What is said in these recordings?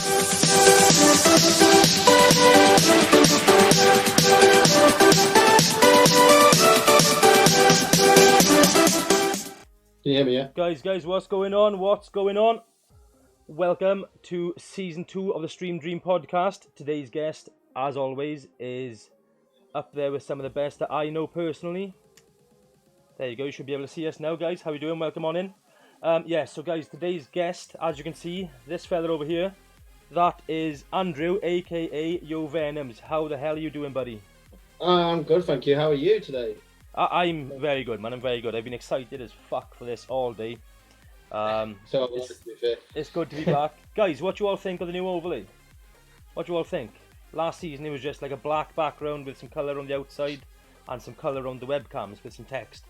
Can you hear me, yeah? Guys, what's going on? Welcome to season 2 of the StreamDream podcast. Today's guest, as always, is up there with some of the best that I know personally. There you go, you should be able to see us now, guys. How you doing? Welcome on in. So guys, today's guest, as you can see, this fella over here, that is Andrew, aka Yo VenoMz. How the hell are you doing, buddy? I'm good, thank you. How are you today? I'm very good, man. I'm very good. I've been excited as fuck for this all day. It's good to be back. Guys, what you all think of the new overlay? What you all think? Last season it was just like a black background with some colour on the outside and some colour on the webcams with some text.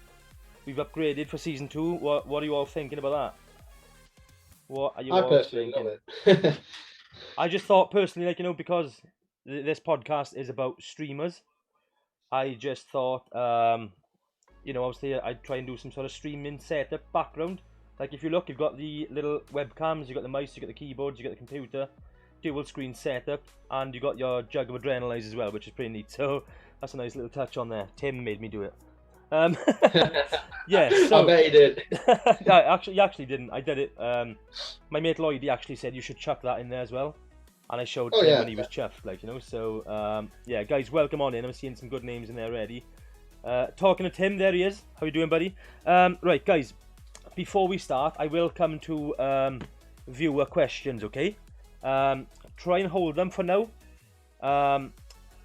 We've upgraded for season 2. What are you all thinking about that? What are you all personally thinking? love it. I just thought personally, because this podcast is about streamers, I just thought, obviously I'd try and do some sort of streaming setup background. Like if you look, you've got the little webcams, you've got the mice, you've got the keyboards, you've got the computer, dual screen setup, and you've got your jug of adrenaline as well, which is pretty neat. So that's a nice little touch on there. Tim made me do it. Yeah, so I bet he did. he actually didn't. I did it. My mate Lloyd, he actually said you should chuck that in there as well. And I showed Tim when he was chuffed, So, yeah, guys, welcome on in. I'm seeing some good names in there already. Talking to Tim, there he is. How you doing, buddy? Right, guys, before we start, I will come to viewer questions, okay? Try and hold them for now.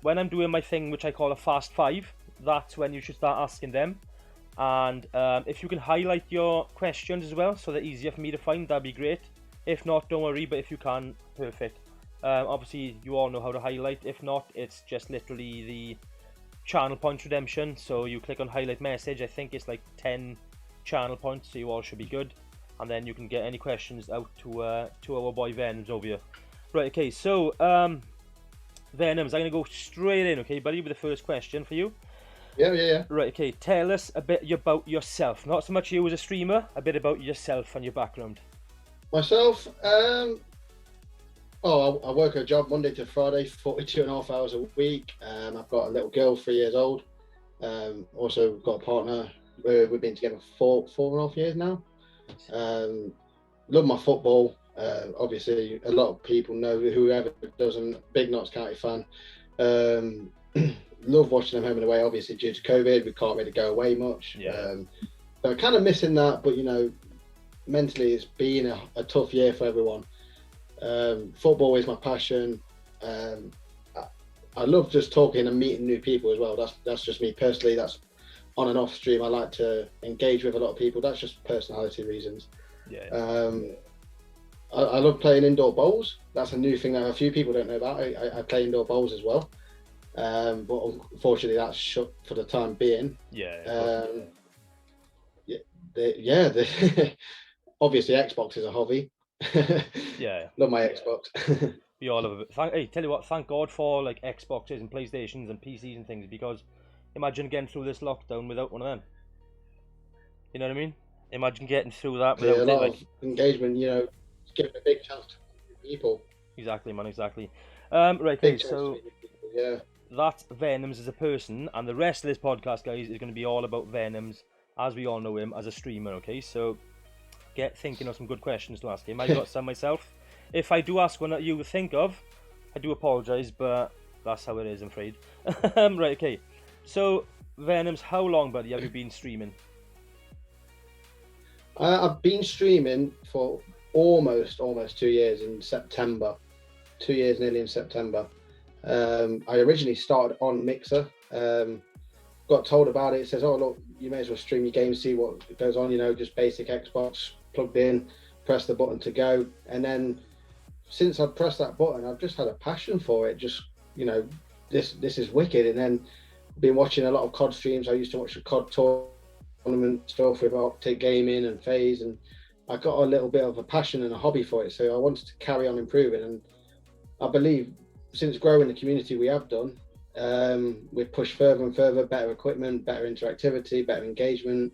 When I'm doing my thing, which I call a fast 5, that's when you should start asking them. And if you can highlight your questions as well, so they're easier for me to find, that'd be great. If not, don't worry, but if you can, perfect. Obviously, you all know how to highlight. If not, it's just literally the channel points redemption. So you click on highlight message. I think it's like 10 channel points, so you all should be good. And then you can get any questions out to our boy VenoMz over here. Right, okay, so VenoMz, I'm going to go straight in, okay, buddy, with the first question for you. Yeah. Right, okay, tell us a bit about yourself. Not so much you as a streamer, a bit about yourself and your background. Myself, I work a job Monday to Friday, 42.5 hours a week. I've got a little girl, 3 years old. Also got a partner. We've been together for 4.5 years now. Love my football. Obviously, a lot of people know, whoever doesn't, big Notts County fan. Love watching them home and away. Obviously, due to COVID, we can't really go away much. Yeah. So kind of missing that, but mentally it's been a tough year for everyone. Football is my passion. I love just talking and meeting new people as well. That's just me personally. That's on and off stream. I like to engage with a lot of people. That's just personality reasons. Yeah. I love playing indoor bowls. That's a new thing that a few people don't know about. I play indoor bowls as well. But unfortunately that's shut for the time being. Obviously Xbox is a hobby. Yeah. Love my Xbox. We all love it. Tell you what, thank God for like Xboxes and PlayStations and PCs and things, because imagine getting through this lockdown without one of them. You know what I mean? Imagine getting through that without a lot of engagement, giving a big chance to people. Exactly, man, exactly. Right, okay, so yeah. That's VenoMz as a person, and the rest of this podcast, guys, is going to be all about VenoMz as we all know him as a streamer, okay? So get thinking of some good questions to ask him. I've got some myself. If I do ask one that you think of, I do apologise, but that's how it is, I'm afraid. Right, okay. So, VenoMz, how long, buddy, have you been streaming? I've been streaming for almost 2 years in September. 2 years nearly in September. I originally started on Mixer. Got told about it. It says, oh, look, you may as well stream your game, see what goes on, just basic Xbox, plugged in, press the button to go. And then since I've pressed that button, I've just had a passion for it. Just, this is wicked. And then been watching a lot of COD streams. I used to watch the COD tournament stuff with Optic Gaming and FaZe, and I got a little bit of a passion and a hobby for it. So I wanted to carry on improving. And I believe since growing the community we have done, we've pushed further and further, better equipment, better interactivity, better engagement.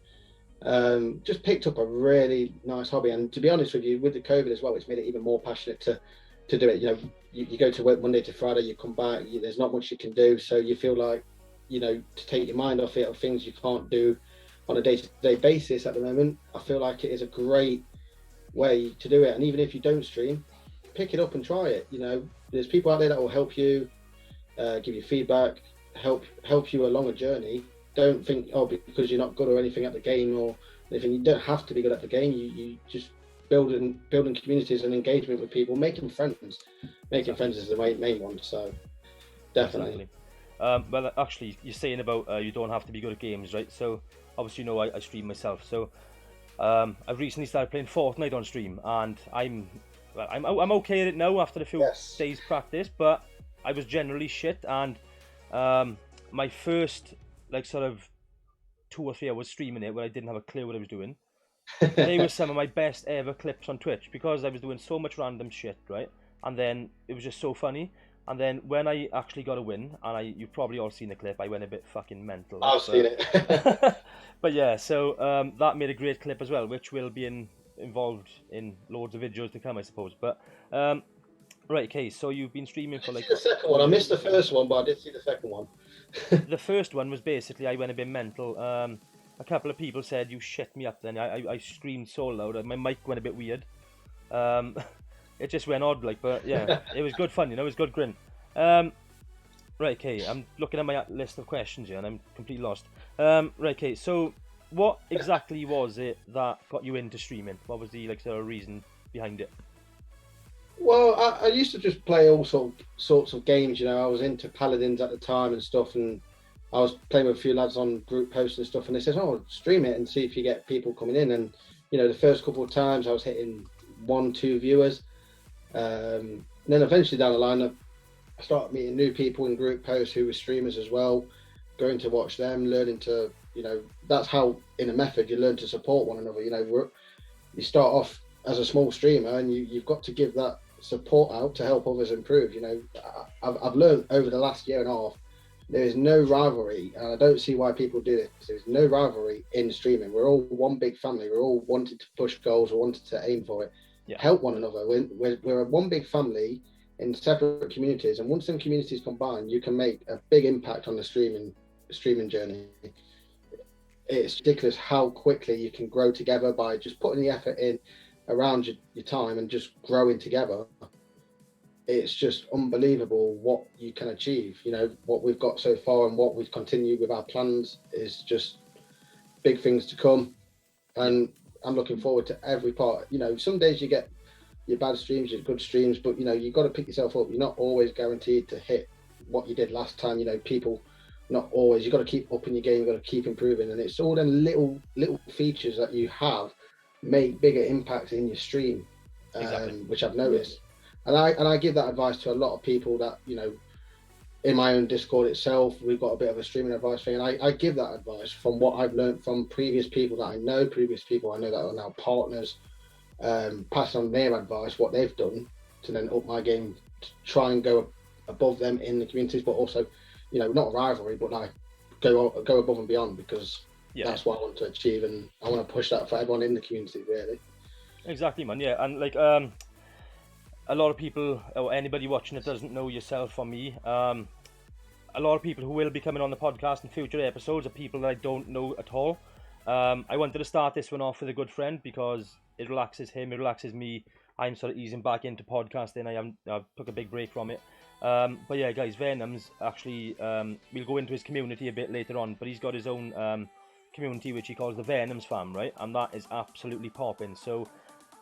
Just picked up a really nice hobby. And to be honest with you, with the COVID as well, it's made it even more passionate to to do it. You go to work Monday to Friday, you come back, there's not much you can do, so you feel like, to take your mind off it, of things you can't do on a day-to-day basis at the moment. I feel like it is a great way to do it. And even if you don't stream, pick it up and try it. There's people out there that will help you, give you feedback, help you along a journey. Don't think, because you're not good or anything at the game or anything, you don't have to be good at the game. You just building communities and engagement with people, making friends. Making friends is the main one. So definitely. Well, actually, you're saying about you don't have to be good at games, right? So obviously, I stream myself. So I've recently started playing Fortnite on stream, and I'm okay at it now after a few days practice. But I was generally shit, and my first sort of 2 or 3 hours streaming it, where I didn't have a clue what I was doing. They were some of my best ever clips on Twitch, because I was doing so much random shit, right? And then it was just so funny. And then when I actually got a win, and you've probably all seen the clip, I went a bit fucking mental. I've seen it. But yeah, so that made a great clip as well, which will be involved in loads of videos to come, I suppose. But right, okay, so you've been streaming for the second one. I missed the first one, but I did see the second one. The first one was basically I went a bit mental. A couple of people said you shit me up. Then I screamed so loud, my mic went a bit weird. It just went odd, but yeah, it was good fun, it was good grin. Right, okay, I'm looking at my list of questions here and I'm completely lost. Right, okay, so what exactly was it that got you into streaming? What was the sort of reason behind it? Well, I used to just play all sorts of games. I was into Paladins at the time and stuff, and I was playing with a few lads on group posts and stuff, and they said, stream it and see if you get people coming in. And the first couple of times I was hitting 1-2 viewers. And then eventually down the line, I started meeting new people in group posts who were streamers as well, going to watch them, learning to, that's how, in a method, you learn to support one another. You start off as a small streamer, and you've got to give that support out to help others improve. I've learned over the last year and a half, there is no rivalry, and I don't see why people do this. There's no rivalry in streaming. We're all one big family. We're all wanted to push goals, or wanted to aim for it. Yeah. Help one another. We're one big family in separate communities, and once them communities combine, you can make a big impact on the streaming journey. It's ridiculous how quickly you can grow together by just putting the effort in around your time and just growing together. It's just unbelievable what you can achieve. What we've got so far and what we've continued with our plans is just big things to come. And I'm looking forward to every part. Some days you get your bad streams, your good streams, but you've got to pick yourself up. You're not always guaranteed to hit what you did last time. People not always. You've got to keep upping your game. You've got to keep improving, and it's all them little features that you have make bigger impacts in your stream, exactly. Which I've noticed. And I give that advice to a lot of people that in my own Discord itself, we've got a bit of a streaming advice thing, and I give that advice from what I've learned from previous people that I know that are now partners, passing on their advice, what they've done to then up my game, to try and go above them in the communities, but also, not a rivalry, but go above and beyond, because that's what I want to achieve, and I want to push that for everyone in the community, really. Exactly, man. Yeah, and a lot of people, or anybody watching it doesn't know yourself or me, a lot of people who will be coming on the podcast in future episodes are people that I don't know at all. I wanted to start this one off with a good friend because it relaxes him, it relaxes me. I'm sort of easing back into podcasting. I took a big break from it. But yeah, guys, VenoMz actually, we'll go into his community a bit later on, but he's got his own community which he calls the VenoMz fam, right? And that is absolutely popping. So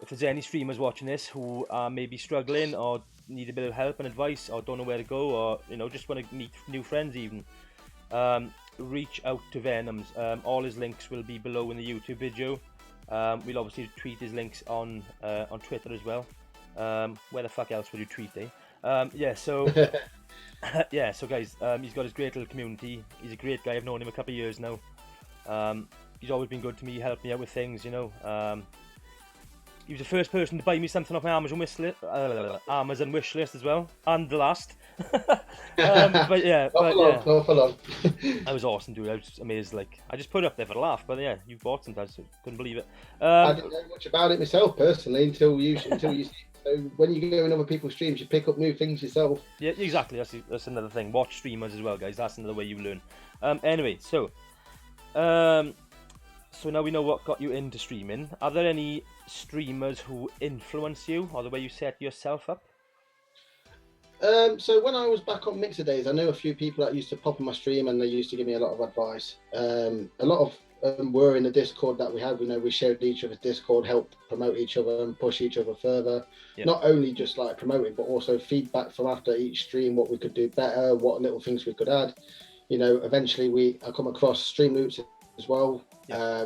if there's any streamers watching this who are maybe struggling or need a bit of help and advice, or don't know where to go, or just want to meet new friends even, reach out to VenoMz. All his links will be below in the YouTube video. We'll obviously tweet his links on Twitter as well. Where the fuck else would you tweet, eh? Yeah, so yeah, so guys, he's got his great little community. He's a great guy. I've known him a couple of years now. He's always been good to me, helped me out with things, He was the first person to buy me something off my Amazon wish list as well, and the last. But yeah, Awful long. that was awesome, dude. I was amazed. Like, I just put it up there for a laugh, but yeah, you bought something. I couldn't believe it. I didn't know much about it myself personally until you see it. So when you go in other people's streams, you pick up new things yourself. Yeah, exactly. That's another thing. Watch streamers as well, guys. That's another way you learn. Anyway, so now we know what got you into streaming. Are there any streamers who influence you or the way you set yourself up? So when I was back on Mixer days, I knew a few people that used to pop in my stream and they used to give me a lot of advice. A lot of them were in the Discord that we had. We shared each other's Discord, helped promote each other and push each other further. Yep. Not only just like promoting, but also feedback from after each stream, what we could do better, what little things we could add. Eventually I come across stream loops as well,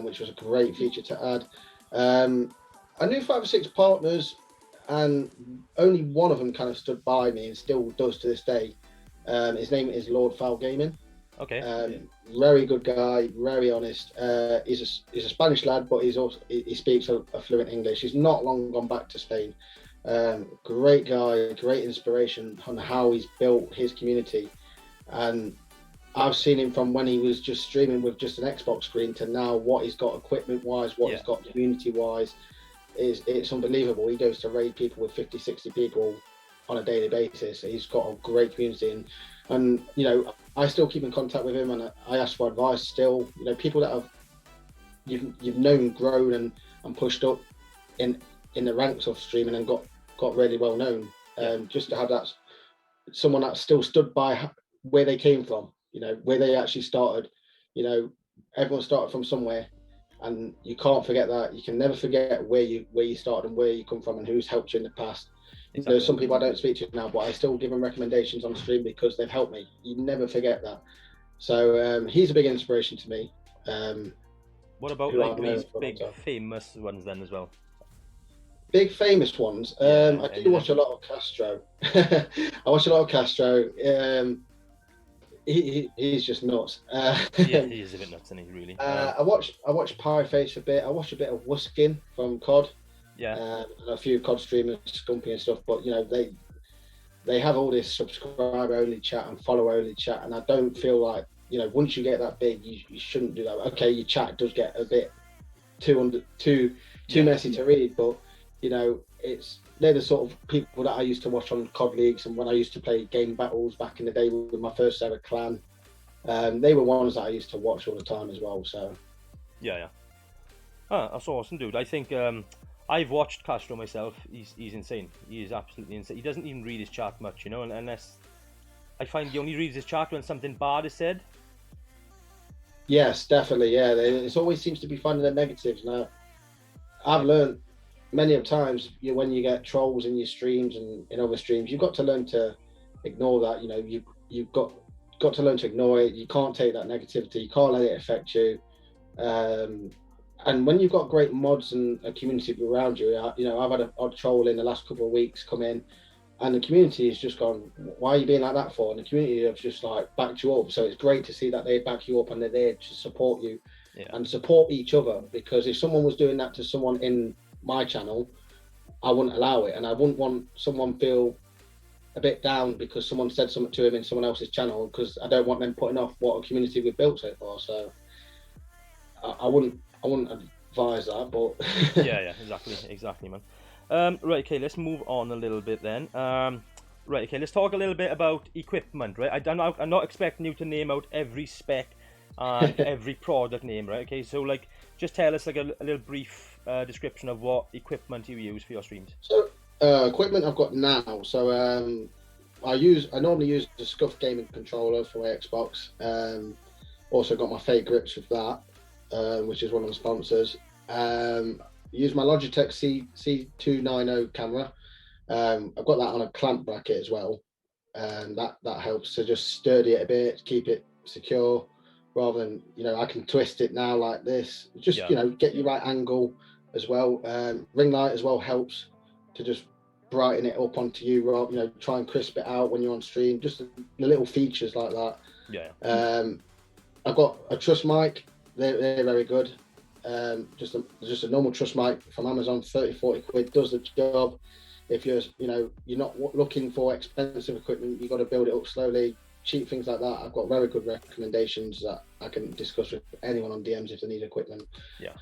which was a great feature to add. I knew 5 or 6 partners, and only one of them kind of stood by me and still does to this day. His name is Lord Foul Gaming. Okay. Very good guy, very honest. He's a Spanish lad, but he speaks a fluent English. He's not long gone back to Spain. Great guy, great inspiration on how he's built his community. And I've seen him from when he was just streaming with just an Xbox screen to now what he's got equipment wise, what he's got community wise. It's unbelievable. He goes to raid people with 50, 60 people on a daily basis. He's got a great community, and I still keep in contact with him, and I ask for advice still. People that you've known, grown and pushed up in the ranks of streaming and got really well known. Just to have that someone that still stood by where they came from, where they actually started. Everyone started from somewhere. And you can't forget that. You can never forget where you started and where you come from and who's helped you in the past. Exactly. There's some people I don't speak to now, but I still give them recommendations on stream because they've helped me. You never forget that. So he's a big inspiration to me. What about like these big famous ones then as well? Big famous ones. I do watch a lot of Castro. I watch a lot of Castro. He's just nuts. Yeah, he is a bit nuts, isn't he, really? I watch Pieface a bit. I watch a bit of Wuskin from COD. Yeah. And a few COD streamers, Scumpy and stuff. But they have all this subscriber only chat and follow only chat, and I don't feel like once you get that big, you shouldn't do that. Okay, your chat does get a bit too messy to read, but they're the sort of people that I used to watch on COD leagues, and when I used to play game battles back in the day with my first ever clan, they were ones that I used to watch all the time as well. So that's awesome, dude. I think I've watched Castro myself. He's insane. He is absolutely insane. He doesn't even read his chat much, unless I find he only reads his chat when something bad is said. Yes, definitely. Yeah, it always seems to be finding the negatives. Now, I've learned many of times when you get trolls in your streams and in other streams, you've got to learn to ignore that. You've got to learn to ignore it. You can't take that negativity. You can't let it affect you. And when you've got great mods and a community around you, I've had an odd troll in the last couple of weeks come in, and the community has just gone, "Why are you being like that for?" And the community have just like backed you up. So it's great to see that they back you up and they're there to support you and support each other. Because if someone was doing that to someone in my channel, I wouldn't allow it, and I wouldn't want someone feel a bit down because someone said something to him in someone else's channel, because I don't want them putting off what a community we've built so far. So I wouldn't advise that, but yeah, exactly, man. Right, okay, let's move on a little bit then. Right, okay, let's talk a little bit about equipment, right? I'm not expecting you to name out every spec and every product name, right? Okay, so like, just tell us like a little brief description of what equipment you use for your streams. So equipment I've got now. So I normally use the Scuff gaming controller for my Xbox. Also got my fake grips with that, which is one of the sponsors. Use my Logitech C290 camera. I've got that on a clamp bracket as well, and that helps to just sturdy it a bit, keep it secure, rather than I can twist it now like this. Just get your right angle as well. Ring light as well helps to just brighten it up onto you, try and crisp it out when you're on stream. Just the little features like that. Yeah. I've got a Trust mic. They're very good. Just a normal truss mic from Amazon, 30-40 quid, does the job. If you're not looking for expensive equipment, you've got to build it up slowly. Cheap things like that. I've got very good recommendations that I can discuss with anyone on DMs if they need equipment. Yeah.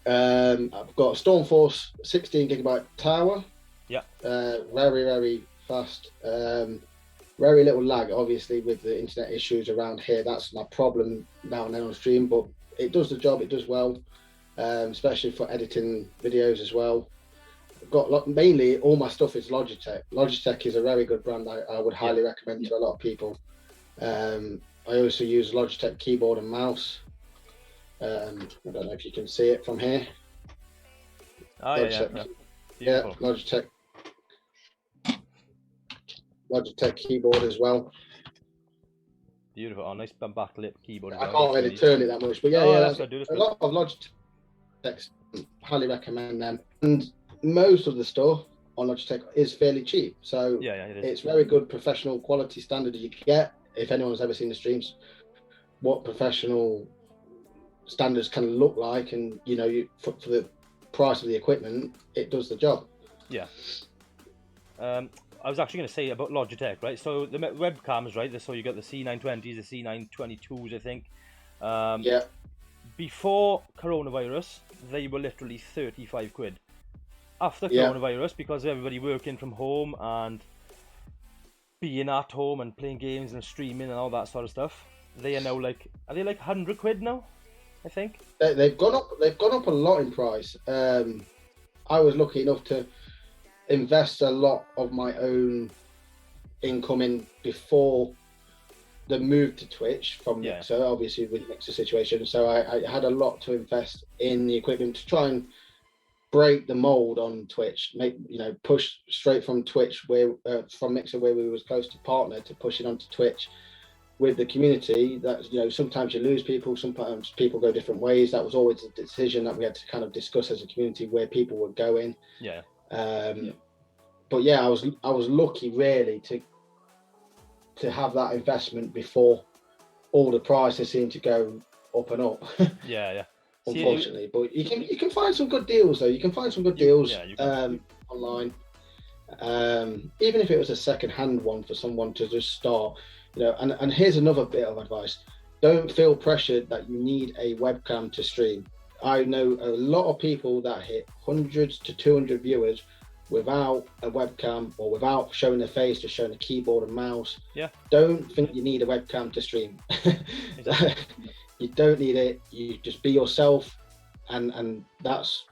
I've got a Stormforce 16 gigabyte tower. Yeah. Very, very fast. Very little lag, obviously, with the internet issues around here. That's my problem now and then on stream, but it does the job. It does well, especially for editing videos as well. I've got mainly all my stuff is Logitech. Logitech is a very good brand. I would highly recommend to a lot of people. I also use Logitech keyboard and mouse. I don't know if you can see it from here. Oh, Logitech. Yeah, Logitech keyboard as well. Beautiful. Oh, nice backlit keyboard. I can't really turn it that much, but that's a lot of Logitech. Highly recommend them. And most of the stuff on Logitech is fairly cheap, so it's very good professional quality standard you can get. If anyone's ever seen the streams, what professional standards can look like, and for the price of the equipment, it does the job. Yeah. I was actually going to say about Logitech, right? So the webcams, right? So you got the C920s, the C922s, I think. Before coronavirus, they were literally 35 quid. After coronavirus, because of everybody working from home and being at home and playing games and streaming and all that sort of stuff, they are now are they like 100 quid now? I think they've gone up. They've gone up a lot in price. I was lucky enough to invest a lot of my own income in before the move to Twitch from Mixer, obviously with the Mixer situation. So I had a lot to invest in the equipment to try and break the mold on Twitch, push straight from Twitch from Mixer, where we was close to partner, to pushing onto Twitch with the community. That sometimes you lose people, sometimes people go different ways. That was always a decision that we had to kind of discuss as a community, where people were going. But I was lucky really to have that investment before all the prices seemed to go up and up. Unfortunately, but you can find some good deals though. You can find some good deals online. Even if it was a second-hand one for someone to just start, and here's another bit of advice: don't feel pressured that you need a webcam to stream. I know a lot of people that hit hundreds to 200 viewers without a webcam or without showing their face, just showing a keyboard and mouse. Don't think you need a webcam to stream. You don't need it. You just be yourself, and that's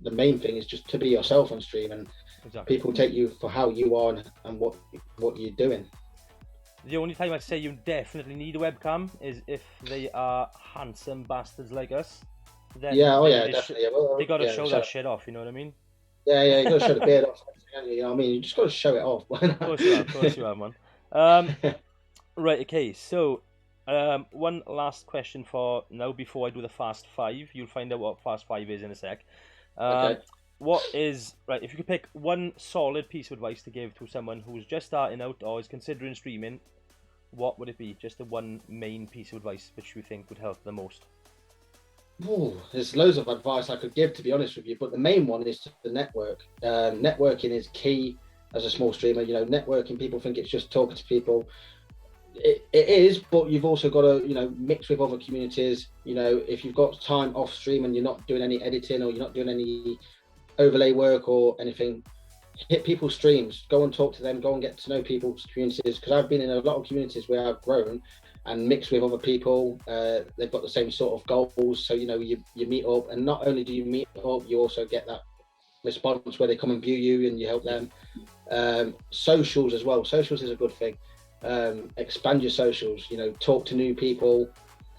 the main thing, is just to be yourself on stream, and people take you for how you are and what you're doing. The only time I'd say you definitely need a webcam is if they are handsome bastards like us. Then definitely. They got to show that shit off, you know what I mean? You got to show the beard off. You know what I mean? You just got to show it off. Of course you have, man. Right, okay, so one last question for now before I do the Fast 5. You'll find out what Fast 5 is in a sec. What is, if you could pick one solid piece of advice to give to someone who's just starting out or is considering streaming, what would it be? Just the one main piece of advice which you think would help the most? There's loads of advice I could give, to be honest with you, but the main one is the network. Networking is key as a small streamer. Networking, people think it's just talking to people. It is, but you've also got to mix with other communities. If you've got time off stream and you're not doing any editing or you're not doing any overlay work or anything, hit people's streams, go and talk to them, go and get to know people's communities, because I've been in a lot of communities where I've grown and mixed with other people. They've got the same sort of goals, so you meet up, and not only do you meet up, you also get that response where they come and view you and you help them. Socials as well. Socials is a good thing. Expand your socials, talk to new people.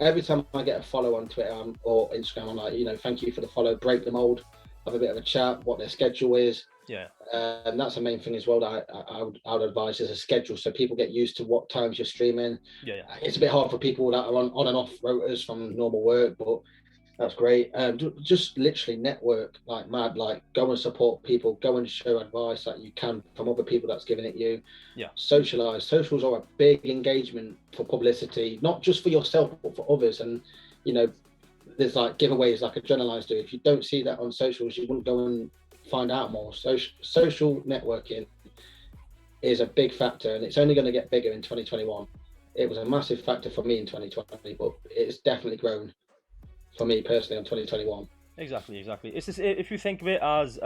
Every time I get a follow on Twitter or Instagram, I'm like, thank you for the follow, break the mold, have a bit of a chat, what their schedule is. And that's the main thing as well that I would advise, is a schedule, so people get used to what times you're streaming. It's a bit hard for people that are on and off rotas from normal work, but that's great. Just literally network like mad, go and support people, go and show advice that you can from other people that's giving it you. Socialize. Socials are a big engagement for publicity, not just for yourself but for others. And there's like giveaways like adrenalines do. If you don't see that on socials, you wouldn't go and find out more. Social networking is a big factor, and it's only going to get bigger in 2021. It was a massive factor for me in 2020, but it's definitely grown for me personally in 2021. Exactly. It's just, if you think of it as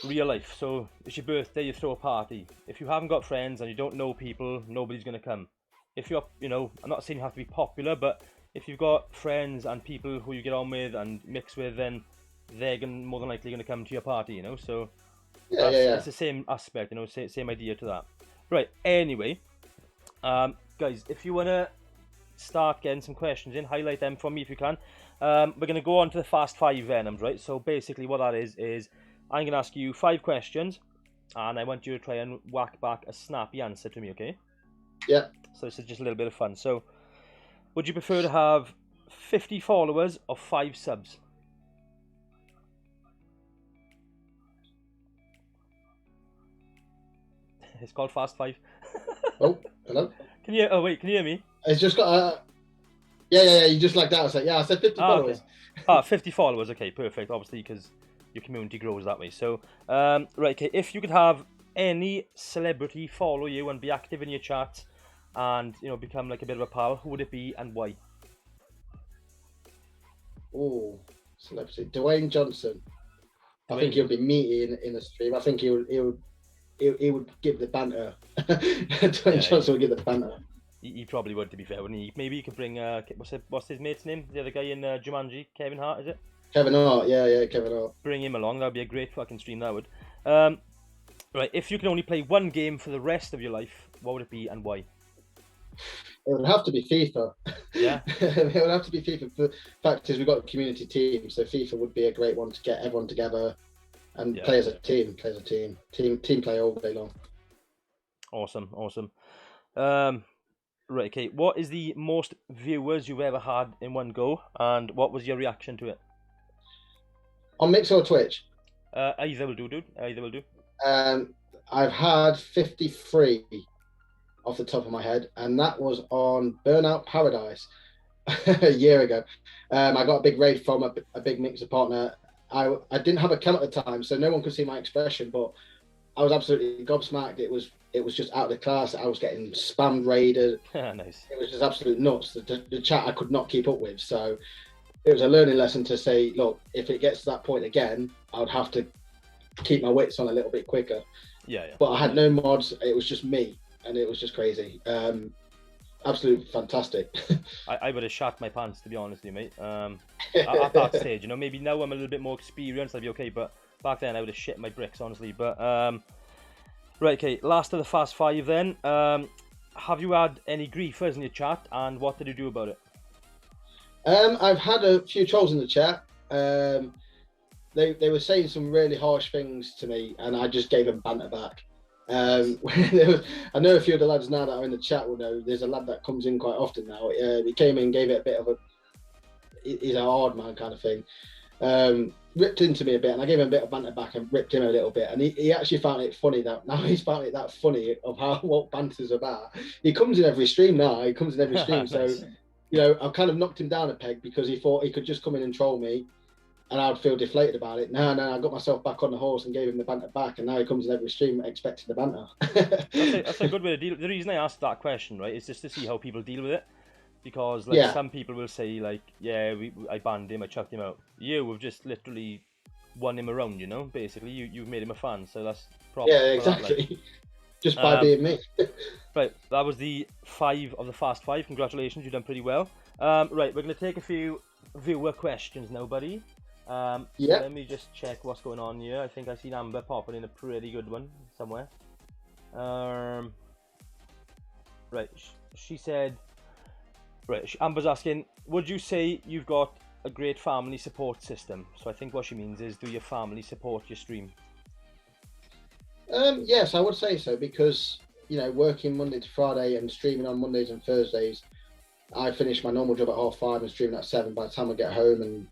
real life. So it's your birthday, you throw a party. If you haven't got friends and you don't know people, nobody's going to come. If you're, I'm not saying you have to be popular, but if you've got friends and people who you get on with and mix with, then they're more than likely going to come to your party, So it's the same aspect, same idea to that. Right, anyway, guys, if you want to start getting some questions in, highlight them for me if you can. We're going to go on to the Fast 5 Venoms, right? So basically what that is I'm going to ask you 5 questions, and I want you to try and whack back a snappy answer to me, okay? Yeah. So this is just a little bit of fun. So, would you prefer to have 50 followers or 5 subs? It's called Fast 5. Oh, hello? Can you hear me? It's just got yeah, you just like that. I was like, I said 50 followers. Okay. 50 followers, okay, perfect, obviously, because your community grows that way. So, right, okay, if you could have any celebrity follow you and be active in your chat and, become like a bit of a pal, who would it be and why? Oh, celebrity. Dwayne Johnson. I think he'll be meaty in the stream. I think he would give the banter. Dwayne Johnson would give the banter. He probably would, to be fair, wouldn't he? Maybe you could bring what's his mate's name? The other guy in Jumanji, Kevin Hart, is it? Kevin Hart, yeah, Kevin Hart. Bring him along. That would be a great fucking stream. That would. Right, if you could only play one game for the rest of your life, what would it be and why? It would have to be FIFA. Yeah. It would have to be FIFA. The fact is, we've got a community team, so FIFA would be a great one to get everyone together and play as a team. Team play all day long. Awesome. Right, okay. What is the most viewers you've ever had in one go, and what was your reaction to it? On Mixer or Twitch? Either will do, dude. Either will do. I've had 53 off the top of my head, and that was on Burnout Paradise a year ago. I got a big raid from a big Mixer partner. I didn't have a cam at the time, so no one could see my expression, but I was absolutely gobsmacked. It was just out of the class. I was getting spammed, raided. Nice. It was just absolute nuts. The chat I could not keep up with. So it was a learning lesson to say, look, if it gets to that point again, I would have to keep my wits on a little bit quicker. Yeah. But I had no mods. It was just me, and it was just crazy. Absolutely fantastic. I would have shat my pants, to be honest with you, mate. At that stage, maybe now I'm a little bit more experienced, I'd be okay, but back then I would have shit my bricks, honestly. But right, okay, last of the Fast 5 then. Have you had any griefers in your chat, and what did you do about it? I've had a few trolls in the chat. They were saying some really harsh things to me, and I just gave them banter back. I know a few of the lads now that are in the chat will know. There's a lad that comes in quite often now. He came in, gave it a bit of he's a hard man kind of thing. Ripped into me a bit, and I gave him a bit of banter back and ripped him a little bit. And he actually found it funny that now he's found it that funny of what banter's about. He comes in every stream now. So I've kind of knocked him down a peg because he thought he could just come in and troll me, and I'd feel deflated about it. No, I got myself back on the horse and gave him the banter back, and now he comes in every stream expecting the banter. That's a good way to deal. The reason I asked that question, right, is just to see how people deal with it. Because some people will say I banned him, I chucked him out. You have just literally won him around, Basically, you've made him a fan, so that's probably exactly. Just by being me. Right, that was the 5 of the Fast 5. Congratulations, you've done pretty well. Right, we're going to take a few viewer questions now, buddy. Let me just check what's going on here. I think I seen Amber popping in a pretty good one somewhere. Right, she said. Right, Amber's asking, would you say you've got a great family support system? So I think what she means is, do your family support your stream? Yes, I would say so, because working Monday to Friday and streaming on Mondays and Thursdays, I finish my normal job at 5:30 and streaming at 7. By the time I get home and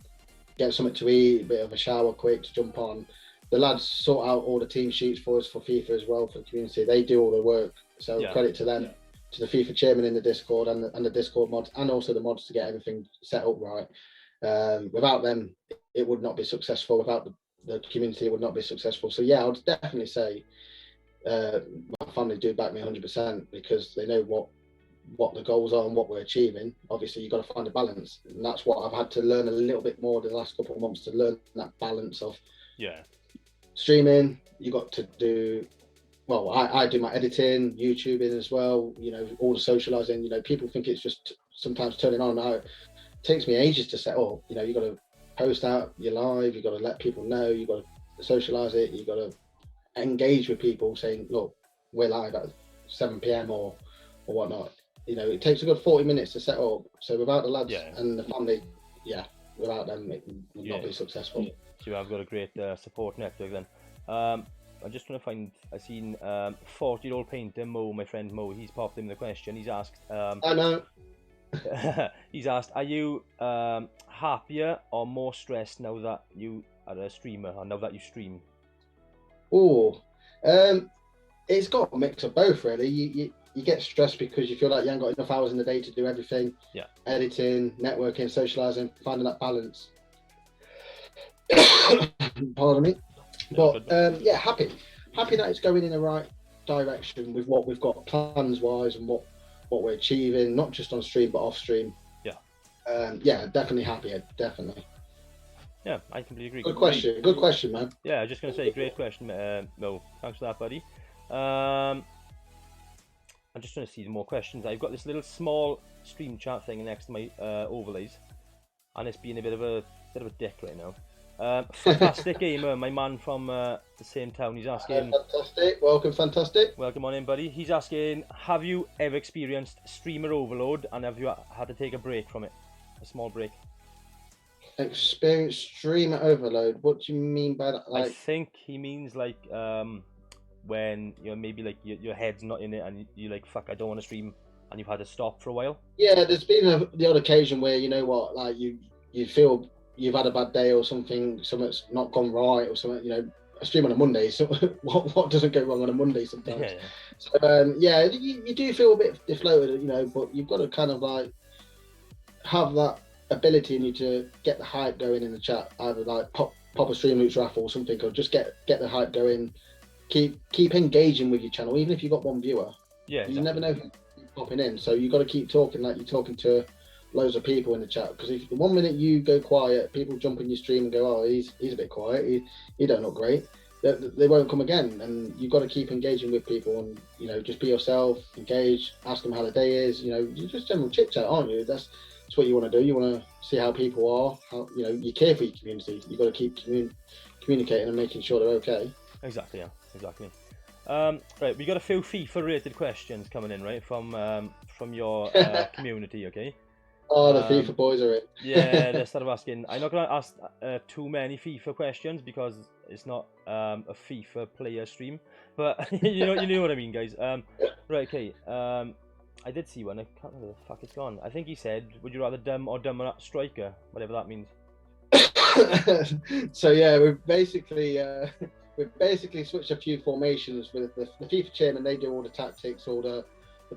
get something to eat, a bit of a shower quick to jump on, the lads sort out all the team sheets for us for FIFA as well, for the community. They do all the work, so credit to them. To the FIFA chairman in the Discord and the Discord mods, and also the mods to get everything set up right. Without them, it would not be successful. Without the community, it would not be successful. So yeah, I would definitely say my family do back me 100% because they know what the goals are and what we're achieving. Obviously, you've got to find a balance, and that's what I've had to learn a little bit more the last couple of months, to learn that balance of streaming. You got to do well. I do my editing, YouTubing as well. You know, all the socializing. You know, people think it's just sometimes turning on. It takes me ages to set up. You know, you got to post out your live. You got to let people know. You got to socialize it. You got to engage with people, saying, "Look, we're live at 7 p.m. or whatnot." You know, it takes a good 40 minutes to set up. So without the lads and the family, without them, it would not be successful. So I've got a great support network then. I'm just trying to find. I've seen 40-year-old painter Mo, my friend Mo. He's popped in the question. He's asked. I know. He's asked, are you happier or more stressed now that you are a streamer, or now that you stream? Oh, it's got a mix of both, really. You get stressed because you feel like you haven't got enough hours in the day to do everything. Yeah. Editing, networking, socializing, finding that balance. Pardon me. But happy that it's going in the right direction with what we've got plans wise and what we're achieving, not just on stream but off stream. Definitely happier, definitely. Yeah, I completely agree. Good question, man. Yeah, I was just going to say, great question, Mo. Thanks for that, buddy. I'm just trying to see the more questions. I've got this little small stream chat thing next to my overlays, and it's being a bit of a dick right now. Fantastic gamer, my man from the same town. He's asking. Fantastic, welcome, fantastic. Welcome on in, buddy. He's asking, have you ever experienced streamer overload, and have you had to take a break from it, a small break? Experience streamer overload. What do you mean by that? I think he means like when maybe like your head's not in it and you're like, fuck, I don't want to stream, and you've had to stop for a while. Yeah, there's been the odd occasion where, you know what, like you feel you've had a bad day or something's not gone right or something. You know, I stream on a Monday, so what doesn't go wrong on a Monday sometimes? So you do feel a bit deflated, you know, but you've got to kind of like have that ability in you to get the hype going in the chat, either like pop a stream loops raffle or something, or just get the hype going. Keep engaging with your channel, even if you've got one viewer. Yeah, exactly. You never know who's popping in, so you've got to keep talking like you're talking to loads of people in the chat, because if the 1 minute you go quiet, people jump in your stream and go, oh, he's a bit quiet, he don't look great, they won't come again. And you've got to keep engaging with people, and you know, just be yourself, engage, ask them how the day is. You know, you're just general chit chat, aren't you? That's what you want to do. You want to see how people are, how, you know, you care for your community. You've got to keep communicating and making sure they're okay. Exactly. Right, we got a few FIFA rated questions coming in, right, from your community, okay? Oh, the FIFA boys are it. Yeah, they started asking. I'm not going to ask too many FIFA questions because it's not a FIFA player stream, but you know what I mean, guys. Right, okay. I did see one. I can't remember where the fuck it's gone. I think he said, "Would you rather dumb or dumber striker?" Whatever that means. So yeah, we've basically switched a few formations with the FIFA chairman. They do all the tactics, all the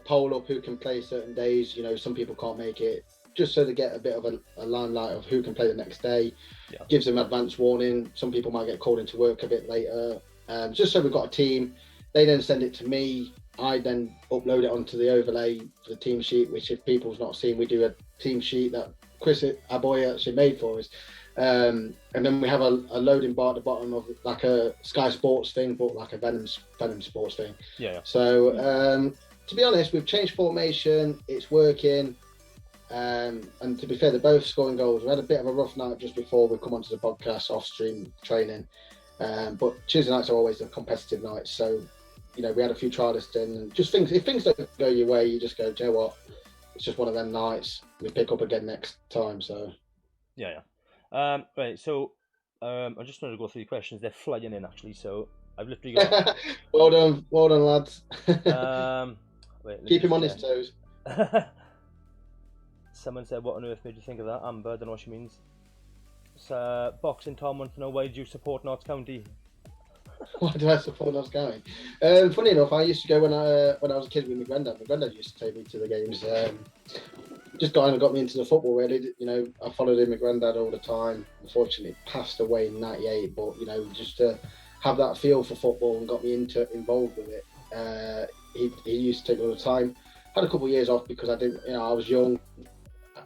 poll up who can play certain days. You know, some people can't make it, just so they get a bit of a limelight of who can play the next day. Yeah. Gives them advance warning. Some people might get called into work a bit later. Just so we've got a team. They then send it to me. I then upload it onto the overlay for the team sheet, which if people's not seen, we do a team sheet that Chris, our boy, actually made for us. And then we have a loading bar at the bottom of like a Sky Sports thing, but like a VenoMz Sports thing. Yeah. So to be honest, we've changed formation. It's working. And to be fair, they're both scoring goals. We had a bit of a rough night just before we come onto the podcast off stream training. But Tuesday nights are always the competitive nights. So, you know, we had a few trialists in, and just if things don't go your way, you just go, do you know what? It's just one of them nights. We pick up again next time. So, yeah. Right. So, I'm just going to go through the questions. They're flying in actually. So I've literally got. Well done, lads. Wait, keep him on his toes. Someone said, "What on earth made you think of that?" Amber, I don't know what she means. So, Boxing Tom wants to know, why did you support Notts County? Why do I support Notts County? Funny enough, I used to go when I was a kid with my granddad. My granddad used to take me to the games. just got me into the football really. You know, I followed in my granddad all the time. Unfortunately, passed away in '98, but you know, just to have that feel for football and got me involved with it. He used to take all the time. Had a couple of years off because I didn't, you know, I was young.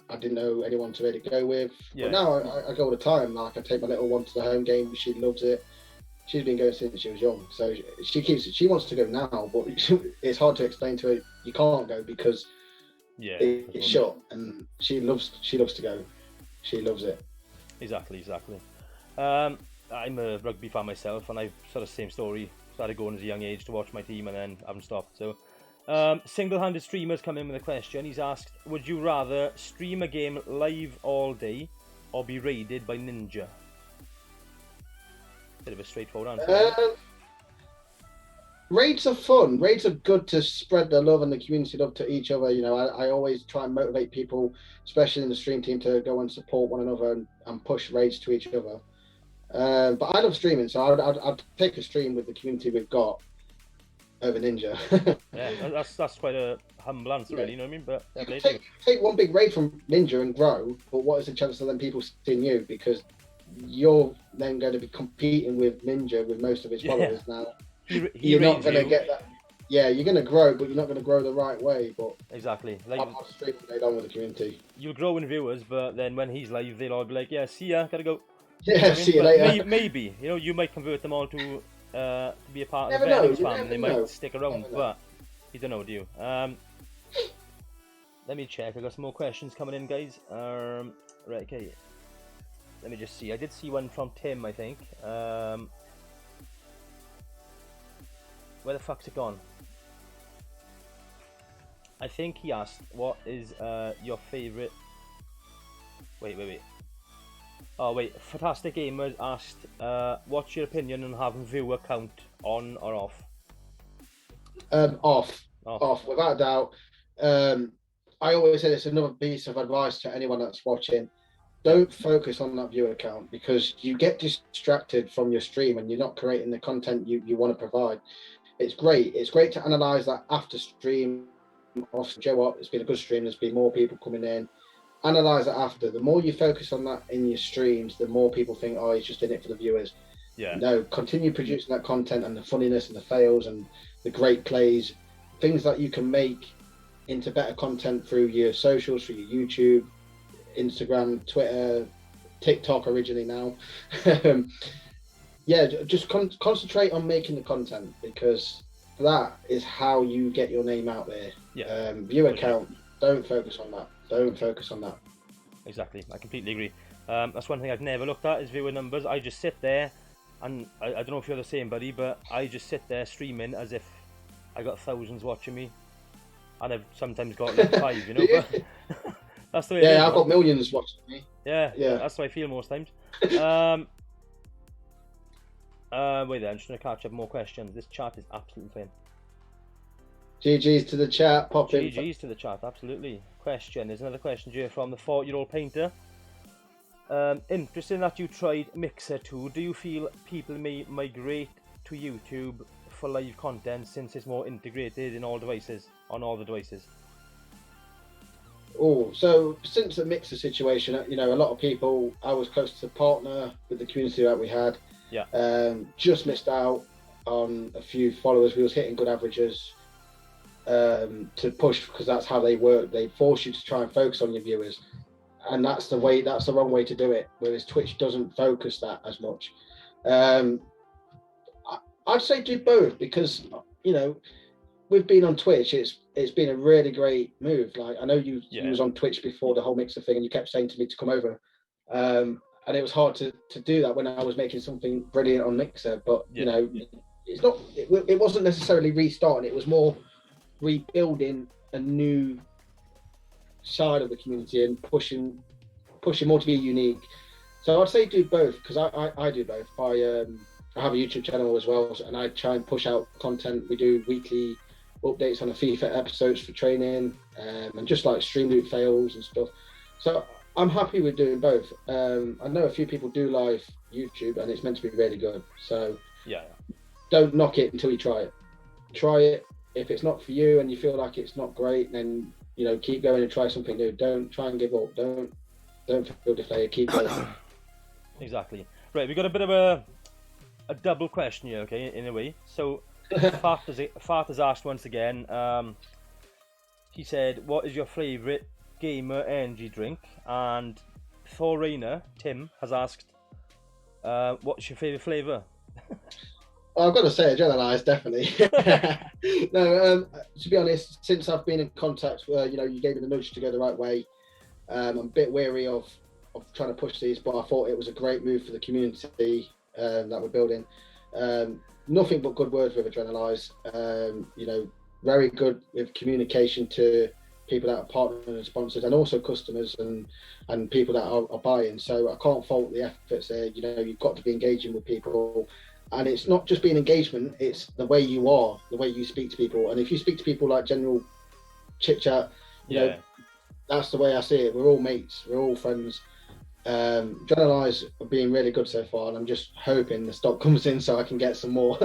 I didn't know anyone to really go with. Yeah. But now I go all the time. Like I take my little one to the home game. She loves it. She's been going since she was young. So she wants to go now, but it's hard to explain to her you can't go because it's shut. And she loves to go. She loves it. Exactly. I'm a rugby fan myself, and I've sort of same story. Started going as a young age to watch my team, and then haven't stopped. So. Single-handed streamers come in with a question. He's asked, would you rather stream a game live all day or be raided by Ninja? Bit of a straightforward answer. Raids are fun. Raids are good to spread the love and the community love to each other. You know, I always try and motivate people, especially in the stream team, to go and support one another and push raids to each other. But I love streaming, so I'd take a stream with the community we've got over Ninja. Yeah, that's quite a humble answer, really. You know what I mean? But yeah, take one big raid from Ninja and grow. But what is the chance of them people seeing you? Because you're then going to be competing with Ninja with most of his followers now. You're not going to get that. Yeah, you're going to grow, but you're not going to grow the right way. But exactly, like I'm straight on with the community. You'll grow in viewers, but then when he's live, they'll all be like, "Yeah, see ya, gotta go." Yeah, see you later. Maybe you know, you might convert them all to be a part of the VenoMz family. They might stick around, but you don't know, do you? Let me check. I got some more questions coming in, guys. Right, okay. Let me just see. I did see one from Tim, I think. Where the fuck's it gone? I think he asked, what is your favourite... Wait. Oh, wait. Fantastic Gamers asked, what's your opinion on having viewer count on or off? Off, without a doubt. I always say this, another piece of advice to anyone that's watching. Don't focus on that viewer count because you get distracted from your stream and you're not creating the content you want to provide. It's great to analyze that after stream. Off, Joe, what? It's been a good stream. There's been more people coming in. Analyze it after. The more you focus on that in your streams, the more people think, oh, he's just in it for the viewers. Yeah. No, continue producing that content and the funniness and the fails and the great plays, things that you can make into better content through your socials, through your YouTube, Instagram, Twitter, TikTok originally now. Yeah, just concentrate on making the content because that is how you get your name out there. Yeah. Viewer count, don't focus on that. Don't focus on that. Exactly, I completely agree. That's one thing I've never looked at is viewer numbers. I just sit there, and I don't know if you're the same, buddy, but I just sit there streaming as if I got thousands watching me, and I've sometimes got like 5, you know. But that's the way. Yeah, I've got millions watching me. Yeah, that's how I feel most times. Wait there, I'm just gonna catch up more questions. This chat is absolutely fine. GG's to the chat, pop in. GG's to the chat, absolutely. Question, there's another question here from the 40-year-old painter. Interesting that you tried Mixer too. Do you feel people may migrate to YouTube for live content since it's more integrated in all devices, on all the devices? Oh, so since the Mixer situation, you know, a lot of people, I was close to partner with the community that we had. Yeah. Just missed out on a few followers. We was hitting good averages. To push because that's how they work. They force you to try and focus on your viewers, and that's the wrong way to do it. Whereas Twitch doesn't focus that as much. I'd say do both because you know we've been on Twitch. It's been a really great move. Like I know you was on Twitch before the whole Mixer thing, and you kept saying to me to come over. And it was hard to do that when I was making something brilliant on Mixer. But you know, it's not. It wasn't necessarily restarting. It was more rebuilding a new side of the community and pushing more to be unique. So I'd say do both because I do both. I have a YouTube channel as well, and I try and push out content. We do weekly updates on the FIFA episodes for training, and just like stream loop fails and stuff. So I'm happy with doing both. I know a few people do live YouTube, and it's meant to be really good. So don't knock it until you try it. Try it. If it's not for you and you feel like it's not great, then you know, keep going and try something new. Don't try and give up. Don't feel deflated. Keep going. Exactly. Right, we got a bit of a double question here, okay, in a way. So, Fat has asked once again. He said, "What is your favourite gamer energy drink?" And Thor Rayner, Tim, has asked, "What's your favourite flavour?" Well, I've got to say, Adrenalize, definitely. No, to be honest, since I've been in contact, you know, you gave me the nudge to go the right way. I'm a bit wary of trying to push these, but I thought it was a great move for the community that we're building. Nothing but good words with Adrenalize. You know, very good with communication to people that are partners and sponsors, and also customers and people that are buying. So I can't fault the efforts there. You know, you've got to be engaging with people. And it's not just being engagement, it's the way you are, the way you speak to people. And if you speak to people like general chit chat, you know, that's the way I see it. We're all mates, we're all friends. Adrenalize are being really good so far, and I'm just hoping the stock comes in so I can get some more.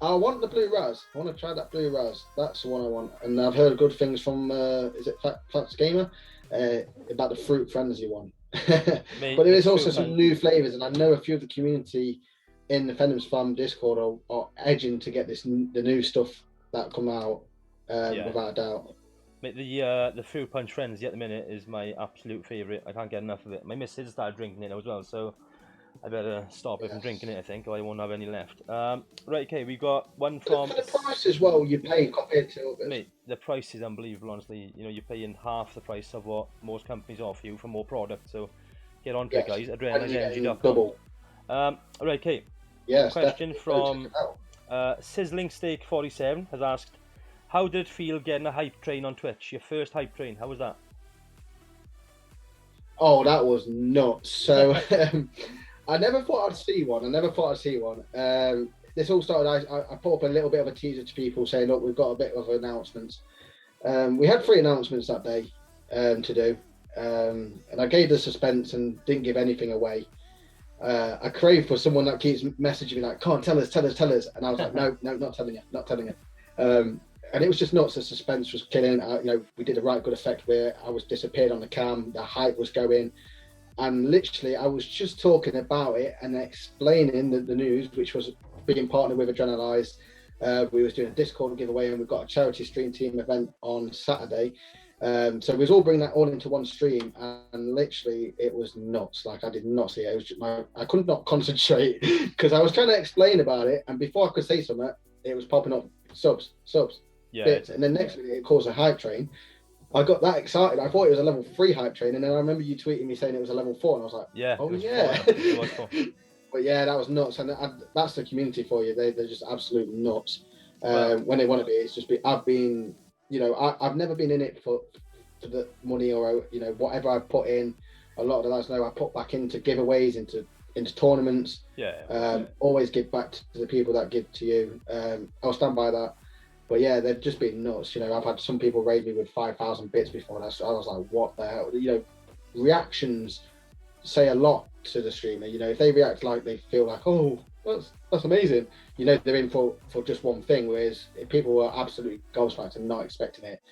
I want the blue Raz. I want to try that blue Raz. That's the one I want. And I've heard good things from, is it Fats Gamer? About the Fruit Frenzy one. But there is also some new flavors, and I know a few of the community in the VenoMz Farm Discord are edging to get the new stuff that come out, without a doubt. Mate, the Fruit Punch Frenzy at the minute is my absolute favourite. I can't get enough of it. My missus started drinking it as well, so I better stop it from drinking it, I think, or I won't have any left. Right, okay, we've got one from... For the price as well you pay compared to others. Mate, the price is unbelievable, honestly. You know, you're paying half the price of what most companies offer you for more product, so get on to it, guys. AdrenalizeNG.com. Right, okay. Yes, question from Sizzling Steak 47 has asked, how did it feel getting a hype train on Twitch? Your first hype train, how was that? Oh, that was nuts. So... I never thought I'd see one. This all started, I put up a little bit of a teaser to people saying, look, we've got a bit of announcements. We had 3 announcements that day to do. And I gave the suspense and didn't give anything away. I crave for someone that keeps messaging me like, can't tell us. And I was like, no, not telling you. And it was just nuts. The suspense was killing. You know, we did a right good effect where I was disappeared on the cam. The hype was going. And literally, I was just talking about it and explaining the news, which was being partnered with Adrenalize. We was doing a Discord giveaway, and we've got a charity stream team event on Saturday. So we was all bringing that all into one stream, and literally, it was nuts. Like, I did not see it. It was just I could not concentrate because I was trying to explain about it, and before I could say something, it was popping up subs, bits, and then next minute it caused a hype train. I got that excited. I thought it was a level 3 hype train, and then I remember you tweeting me saying it was a level 4, and I was like, It was cool. But yeah, that was nuts, and that's the community for you. They're just absolute nuts. When they want to be, it's just I've been, you know, I've never been in it for the money or, you know, whatever I put in. A lot of the lads know I put back into giveaways, into tournaments. Always give back to the people that give to you. I'll stand by that. But yeah, they've just been nuts. You know, I've had some people raid me with 5,000 bits before, and I was like, what the hell? You know, reactions say a lot to the streamer. You know, if they react like they feel like, oh, that's amazing, you know, they're in for just one thing. Whereas if people are absolutely gobsmacked and not expecting it,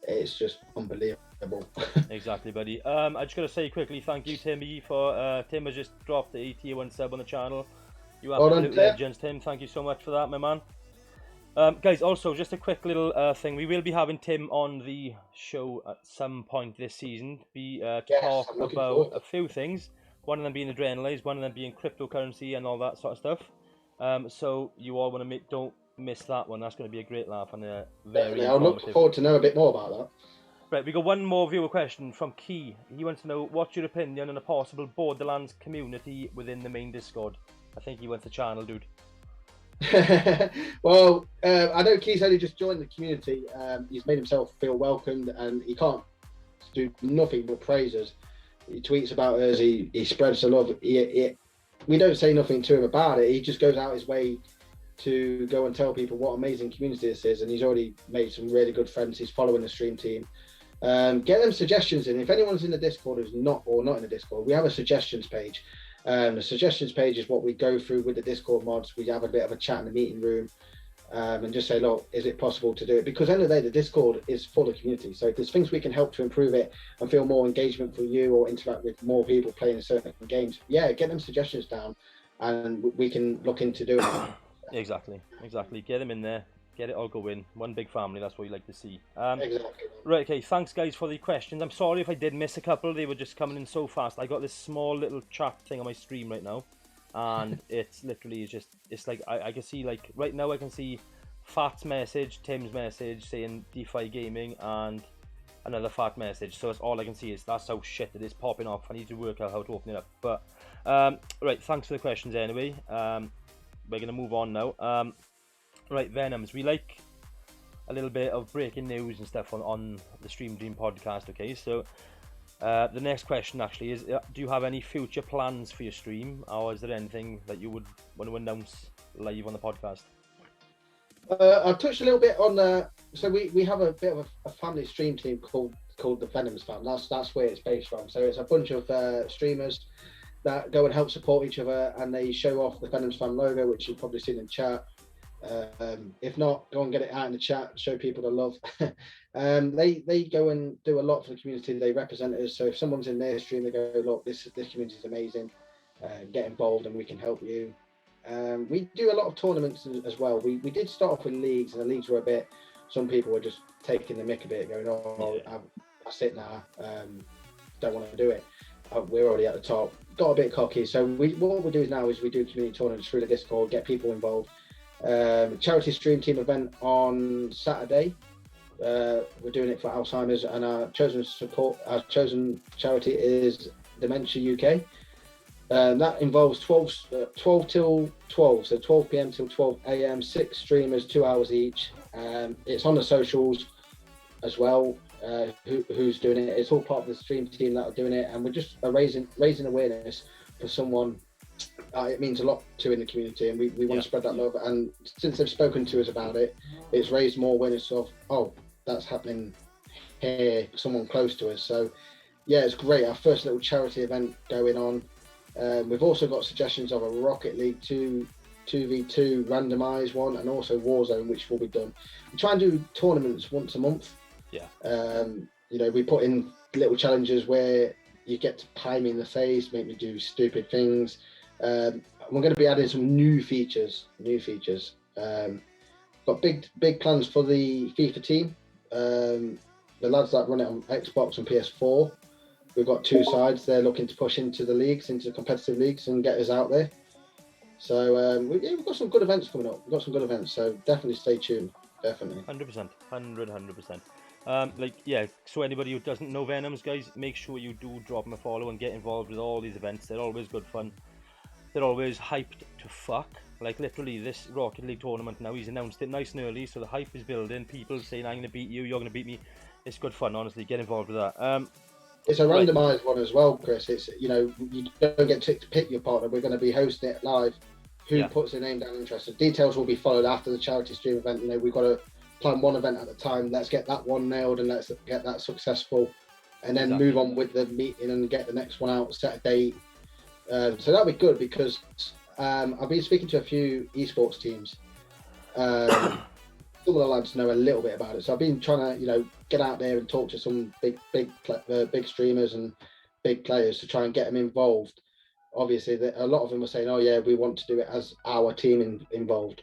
it's just unbelievable. Exactly, buddy. I just got to say quickly, thank you, Timmy, for Tim has just dropped a tier 1 sub on the channel. You absolute legends, Tim. Thank you so much for that, my man. Guys, also just a quick little thing. We will be having Tim on the show at some point this season. To talk about a few things. One of them being Adrenalize, one of them being cryptocurrency and all that sort of stuff. So you all want to don't miss that one. That's going to be a great laugh and a very. I look forward to know a bit more about that. Right, we got one more viewer question from Key. He wants to know, what's your opinion on a possible Borderlands community within the main Discord? I think he wants the channel, dude. Well, I know Keith's only just joined the community. He's made himself feel welcomed, and he can't do nothing but praise us. He tweets about us, he spreads the love. We don't say nothing to him about it. He just goes out his way to go and tell people what amazing community this is, and he's already made some really good friends. He's following the stream team. Get them suggestions in. If anyone's in the Discord who's not in the Discord, we have a suggestions page. The suggestions page is what we go through with the Discord mods. We have a bit of a chat in the meeting room. and just say, look, is it possible to do it? Because at the end of the day, the Discord is full of community. So if there's things we can help to improve it and feel more engagement for you or interact with more people playing certain games, yeah, get them suggestions down and we can look into doing it. Exactly. Get them in there. Get it all going. One big family, that's what we like to see. Exactly. Right, okay, thanks guys for the questions. I'm sorry if I did miss a couple, they were just coming in so fast. I got this small little chat thing on my stream right now, and it's literally just, it's like, I can see, like, right now I can see Fat's message, Tim's message saying DeFi Gaming, and another Fat message. So that's all I can see, is that's how shit it is popping off. I need to work out how to open it up. But, right, thanks for the questions anyway. We're going to move on now. Right, VenoMz, we like a little bit of breaking news and stuff on the StreamDream podcast, okay? So the next question actually is, do you have any future plans for your stream, or is there anything that you would want to announce live on the podcast? I've touched a little bit on, so we have a bit of a family stream team called the VenoMz fam. That's where it's based from. So it's a bunch of streamers that go and help support each other, and they show off the VenoMz fam logo, which you've probably seen in chat. If not, go and get it out in the chat, show people the love. They go and do a lot for the community. They represent us. So if someone's in their stream, they go, look, this community is amazing. Get involved and we can help you. We do a lot of tournaments as well. We did start off with leagues, and the leagues were a bit, some people were just taking the mick a bit, going, oh, that's it now. Don't want to do it. We're already at the top. Got a bit cocky. So what we do now is we do community tournaments through the Discord, get people involved. Charity stream team event on Saturday. We're doing it for Alzheimer's, and our chosen charity is Dementia UK. That involves 12 till 12, so 12 p.m. till 12 a.m. 6 streamers, 2 hours each. It's on the socials as well. Who's doing it? It's all part of the stream team that are doing it, and we're just raising awareness for someone. It means a lot to in the community, and we want to spread that love. And since they've spoken to us about it, it's raised more awareness of, oh, that's happening here, someone close to us. So yeah, it's great. Our first little charity event going on. We've also got suggestions of a Rocket League 2v2 randomised one, and also Warzone, which will be done. We try and do tournaments once a month. We put in little challenges where you get to pie me in the face, make me do stupid things. We're going to be adding some new features. Got big plans for the FIFA team. The lads that run it on Xbox and PS4. We've got 2 sides. They're looking to push into the leagues, into competitive leagues, and get us out there. So we've got some good events coming up. We've got some good events, so definitely stay tuned. Definitely. 100%. 100%. So anybody who doesn't know VenoMz, guys, make sure you do drop them a follow and get involved with all these events. They're always good fun. They're always hyped to fuck. Like literally this Rocket League tournament now, he's announced it nice and early, so the hype is building. People saying, I'm going to beat you, you're going to beat me. It's good fun, honestly. Get involved with that. It's a randomised one as well, Chris. It's, you don't get to pick your partner. We're going to be hosting it live. Who puts their name down interested. Details will be followed after the charity stream event. We've got to plan one event at a time. Let's get that one nailed and let's get that successful, and then move on with the meeting and get the next one out, set a date. So that'll be good, because I've been speaking to a few esports teams. Some of the lads know a little bit about it, so I've been trying to get out there and talk to some big streamers and big players to try and get them involved. Obviously, a lot of them are saying, oh yeah, we want to do it as our team involved.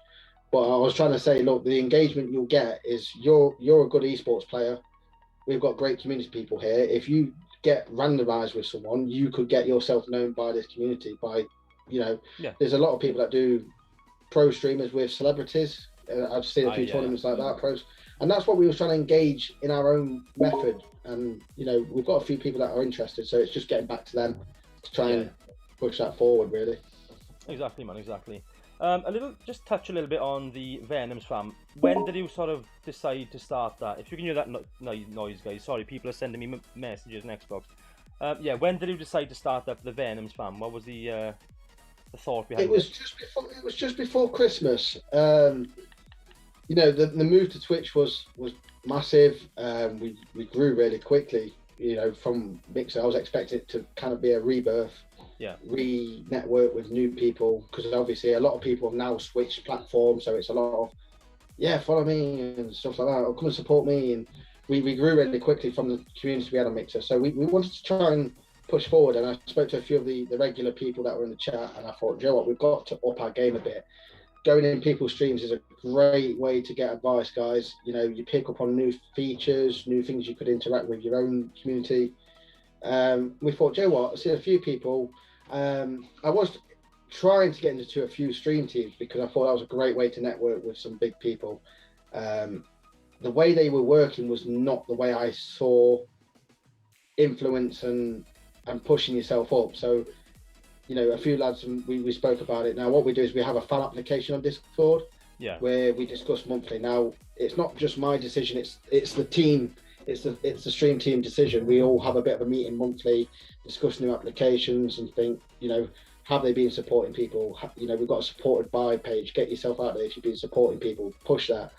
But I was trying to say, look, the engagement you'll get is you're a good esports player. We've got great community people here. If you get randomized with someone, you could get yourself known by this community. There's a lot of people that do pro streamers with celebrities. I've seen a few tournaments like that, pros, and that's what we were trying to engage in our own method. And we've got a few people that are interested, so it's just getting back to them to try and push that forward, really. Exactly, man. Exactly. Just touch a little bit on the VenoMz fam. When did you sort of decide to start that? If you can hear that noise, guys. Sorry, people are sending me messages on Xbox. When did you decide to start up the VenoMz fam? What was the thought behind it? It was just before Christmas. The move to Twitch was massive. We grew really quickly. From Mixer, I was expecting it to kind of be a rebirth. Re-network with new people, because obviously a lot of people have now switched platforms, so it's a lot of yeah, follow me and stuff like that, or come and support me. And we grew really quickly from the community we had on Mixer. So we wanted to try and push forward. And I spoke to a few of the regular people that were in the chat, and I thought, Joe, what, we've got to up our game a bit. Going in people's streams is a great way to get advice, guys. You know, you pick up on new features, new things you could interact with your own community. We thought, Joe, what, I see a few people. I was trying to get into a few stream teams because I thought that was a great way to network with some big people. The way they were working was not the way I saw influence and pushing yourself up. So, you know, a few lads, we spoke about it. Now, what we do is we have a fan application on Discord, yeah, where we discuss monthly. Now, it's not just my decision; it's the team, it's the stream team decision. We all have a bit of a meeting monthly, discuss new applications, and think, you know, have they been supporting people? You know, we've got a supported by page. Get yourself out there if you've been supporting people. Push that.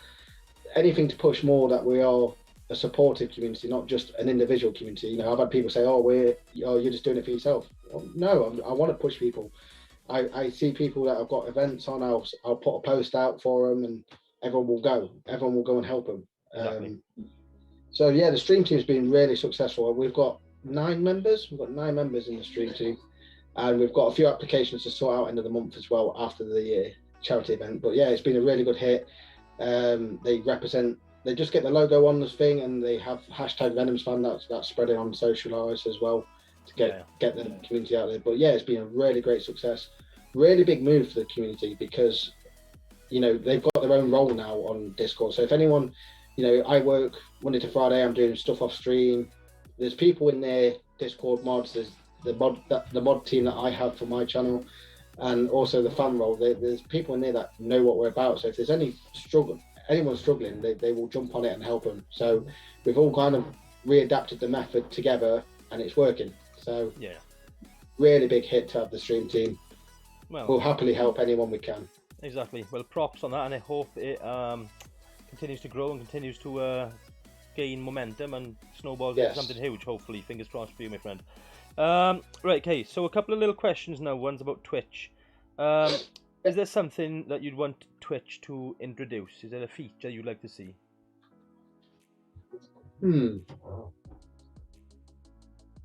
Anything to push more that we are a supportive community, not just an individual community. You know, I've had people say, "Oh, you're just doing it for yourself." Well, no, I want to push people. I see people that have got events on. I'll put a post out for them, and everyone will go. Everyone will go and help them. exactly. So yeah, the stream team's been really successful. We've got 9 members. We've got 9 members in the stream team, and we've got a few applications to sort out end of the month as well after the charity event. But yeah, it's been a really good hit. They represent. They just get the logo on this thing, and they have hashtag VenoMz fan that's spreading on socialise as well to get the community out there. But yeah, it's been a really great success, really big move for the community because, you know, they've got their own role now on Discord. So if anyone, you know, I work Monday to Friday, I'm doing stuff off stream. There's people in their Discord mods. There's the mod team that I have for my channel, and also the fan role. There's people in there that know what we're about. So if there's anyone struggling, they will jump on it and help them. So we've all kind of readapted the method together, and it's working. So Yeah, really big hit to have the stream team. well, We'll happily help anyone we can. exactly. Well, props on that, and I hope it continues to grow and continues to gain momentum and snowballs into something huge. Hopefully, fingers crossed for you, my friend. Right, okay. So a couple of little questions now. One's about Twitch. Is there something that you'd want Twitch to introduce? Is there a feature you'd like to see?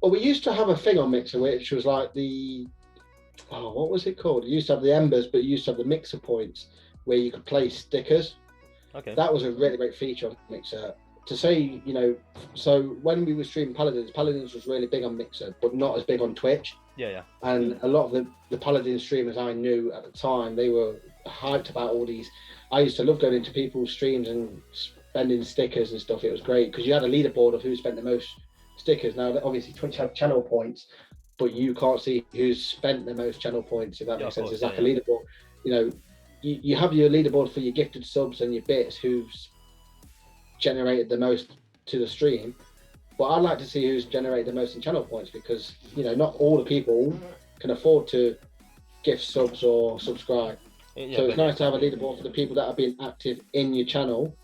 Well, we used to have a thing on Mixer which was like what was it called? You used to have the embers, but you used to have the Mixer points where you could place stickers. Okay. That was a really great feature on Mixer. To say, you know, so when we were streaming Paladins was really big on Mixer, but not as big on Twitch. Yeah. And a lot of the Paladin streamers I knew at the time, they were hyped about all these. I used to love going into people's streams and spending stickers and stuff. It was great because you had a leaderboard of who spent the most stickers. Now, obviously, Twitch had channel points, but you can't see who's spent the most channel points, if that makes sense. It's like a leaderboard. You know, you have your leaderboard for your gifted subs and your bits who's generated the most to the stream, but I'd like to see who's generated the most in channel points because, you know, not all the people can afford to gift subs or subscribe. So it's nice to have a leaderboard for the people that have been active in your channel,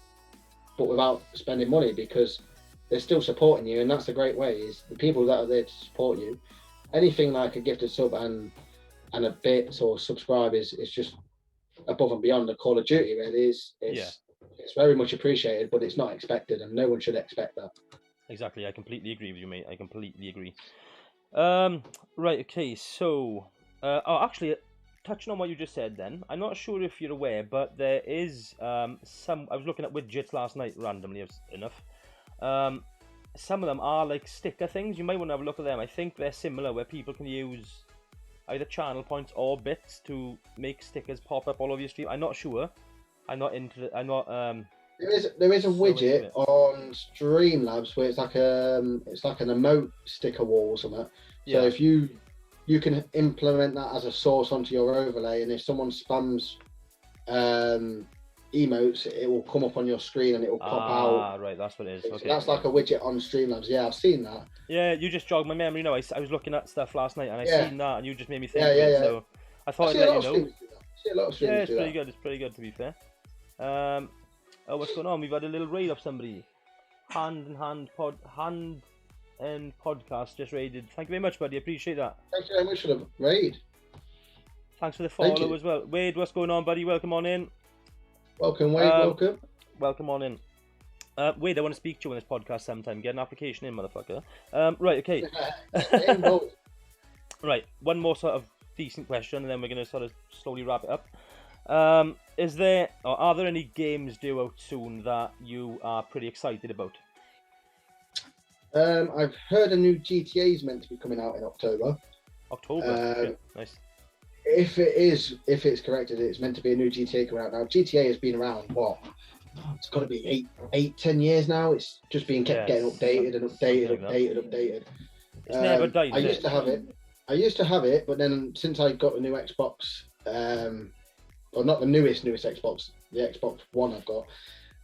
but without spending money because they're still supporting you, and that's a great way. Is the people that are there to support you. Anything like a gifted sub and a bit or subscribe is just above and beyond the Call of Duty. Really, it's very much appreciated, but it's not expected, and no one should expect that. Exactly, I completely agree with you, mate. I completely agree. Right, okay, so actually, touching on what you just said, then I'm not sure if you're aware, but there is some. I was looking at widgets last night randomly enough. Some of them are like sticker things. You might want to have a look at them. I think they're similar, where people can use either channel points or bits to make stickers pop up all over your stream. I'm not sure. I'm not into. I'm not. There is a widget on Streamlabs where it's like an emote sticker wall or something. So if you can implement that as a source onto your overlay, and if someone spams emotes, it will come up on your screen and it will pop out. Ah, right, that's what it is. So okay. That's like a widget on Streamlabs. Yeah, I've seen that. Yeah, you just jogged my memory. No, I was looking at stuff last night and I seen that, and you just made me think. Yeah. So I thought I'd let you know. I see a lot of streamers it's pretty good. It's pretty good, to be fair. Oh, what's going on? We've had a little raid of somebody. Hand and podcast just raided. Thank you very much, buddy. Appreciate that. Thank you very much for the raid. Thanks for the follow as well. Wade, what's going on, buddy? Welcome on in. Welcome, Wade. Welcome. Welcome on in. Wade, I want to speak to you on this podcast sometime. Get an application in, motherfucker. Right, okay. Right, one more sort of decent question, and then we're going to sort of slowly wrap it up. Are there any games due out soon that you are pretty excited about? I've heard a new GTA is meant to be coming out in October. October? Nice. If it's correct, it's meant to be a new GTA coming out now. GTA has been around, what? It's got to be 10 years now. It's just been kept getting updated and updated. It's never died. I used to have it, but then since I got the new Xbox, or not the newest Xbox, the Xbox One I've got,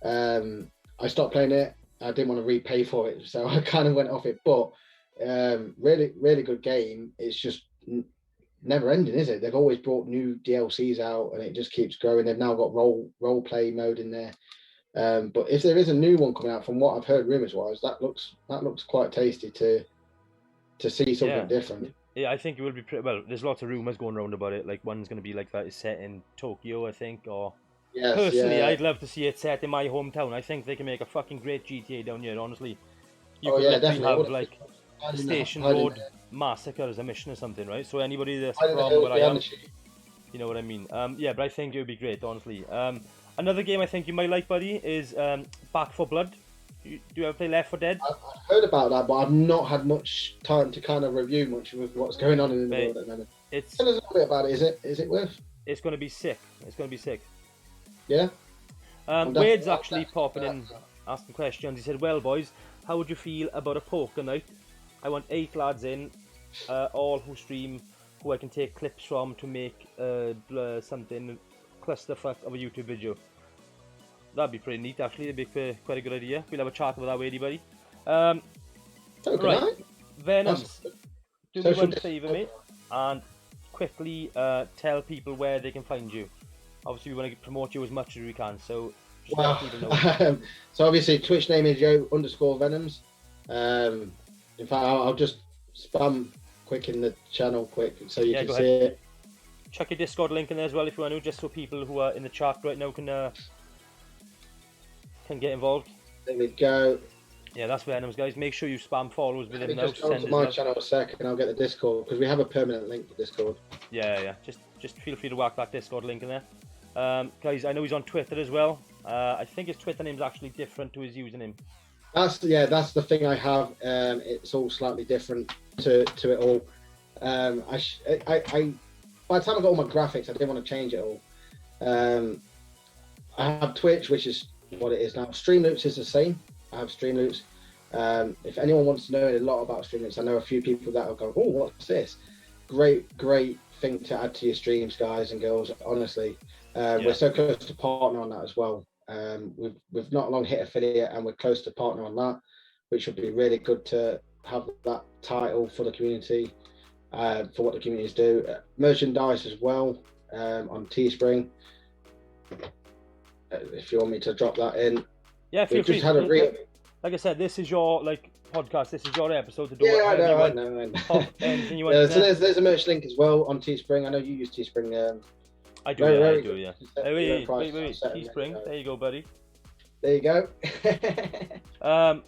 I stopped playing it. I didn't want to repay for it, so I kind of went off it. But really, really good game. It's just never ending, is it? They've always brought new DLCs out, and it just keeps growing. They've now got role play mode in there. But if there is a new one coming out, from what I've heard rumors wise, that looks quite tasty to see something different. Yeah, I think it will be pretty well. There's lots of rumors going around about it. Like one's going to be like that is set in Tokyo, I think, or personally, I'd love to see it set in my hometown. I think they can make a fucking great GTA down here. Honestly, you could definitely have like the Station Road Massacre as a mission or something, right? So anybody that's from where I am, you know what I mean. Yeah, but I think it would be great, honestly. Another game I think you might like, buddy, is Back 4 Blood. Do you ever play Left 4 Dead? I've heard about that, but I've not had much time to kind of review much of what's going on in the world at the moment. Tell us a little bit about it. Is it worth? It's going to be sick. Yeah. Wade's actually popping in, asking questions. He said, "Well, boys, how would you feel about a poker night? I want 8 lads in, all who stream, who I can take clips from to make something clusterfuck of a YouTube video." That'd be pretty neat, actually. It'd be quite a good idea. We'll have a chat about that, Wadey, buddy. Right, VenoMz, do me one favour, mate, and quickly tell people where they can find you. Obviously, we want to promote you as much as we can, so just let people know. So obviously, Twitch name is Yo_VenoMz. In fact, I'll just spam quick in the channel so you can see it. Chuck your Discord link in there as well if you want to, just so people who are in the chat right now can get involved. There we go. Yeah, that's VenoMz, guys. Make sure you spam follows with him now. Just go to my channel a sec and I'll get the Discord, because we have a permanent link for Discord. Yeah. Just feel free to whack that Discord link in there. Guys, I know he's on Twitter as well. I think his Twitter name's actually different to his username. That's the thing I have. It's all slightly different to it all. By the time I got all my graphics, I didn't want to change it all. I have Twitch, which is what it is now. Streamloops is the same. I have Streamloops. If anyone wants to know a lot about Streamloops, I know a few people that will go, "Oh, what's this?" Great thing to add to your streams, guys and girls. Honestly, we're so close to partner on that as well. We've not long hit affiliate, and we're close to partner on that, which would be really good to have that title for the community, for what the communities do. Merchandise as well on Teespring. If you want me to drop that in. Yeah, feel free. Like I said, this is your podcast. This is your episode to do. Yeah, I know. Anything you want so there's a merch link as well on Teespring. I know you use Teespring. I do, yeah. Wait, Teespring. There you go, buddy. There you go.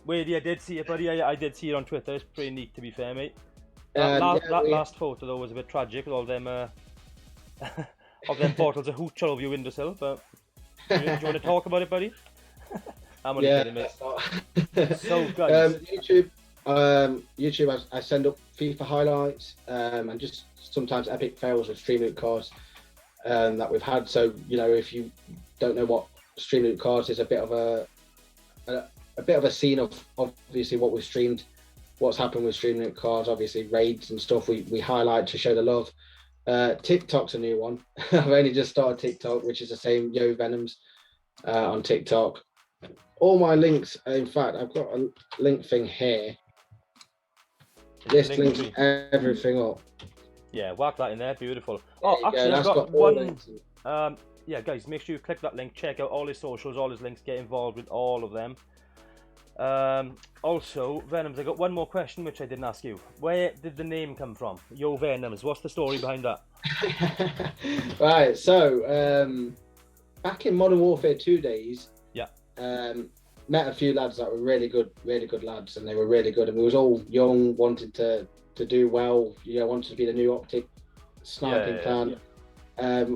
Wait, I did see it, buddy. I did see it on Twitter. It's pretty neat, to be fair, mate. That last photo though was a bit tragic with all them of them bottles of hooch all over your windowsill. But do you want to talk about it, buddy? I'm only kidding, mate. So guys, YouTube, I send up FIFA highlights and just sometimes epic fails with StreamLoot cards that we've had. So if you don't know what StreamLoot cards is, a bit of a scene of obviously what we've streamed, what's happened with StreamLoot cards, obviously raids and stuff we highlight to show the love. TikTok's a new one. I've only just started TikTok, which is the same, Yo VenoMz on TikTok. All my links, in fact, I've got a link thing here. This links everything up. Yeah, whack that in there, beautiful. Oh, actually, I've got one. Yeah, guys, make sure you click that link, check out all his socials, all his links, get involved with all of them. Also, VenoMz, I got one more question which I didn't ask you. Where did the name come from? Yo VenoMz, what's the story behind that? Right, so back in Modern Warfare 2 days, Yeah. Met a few lads that were really good lads, and they were really good. And we was all young, wanted to do well, wanted to be the new Optic sniping clan.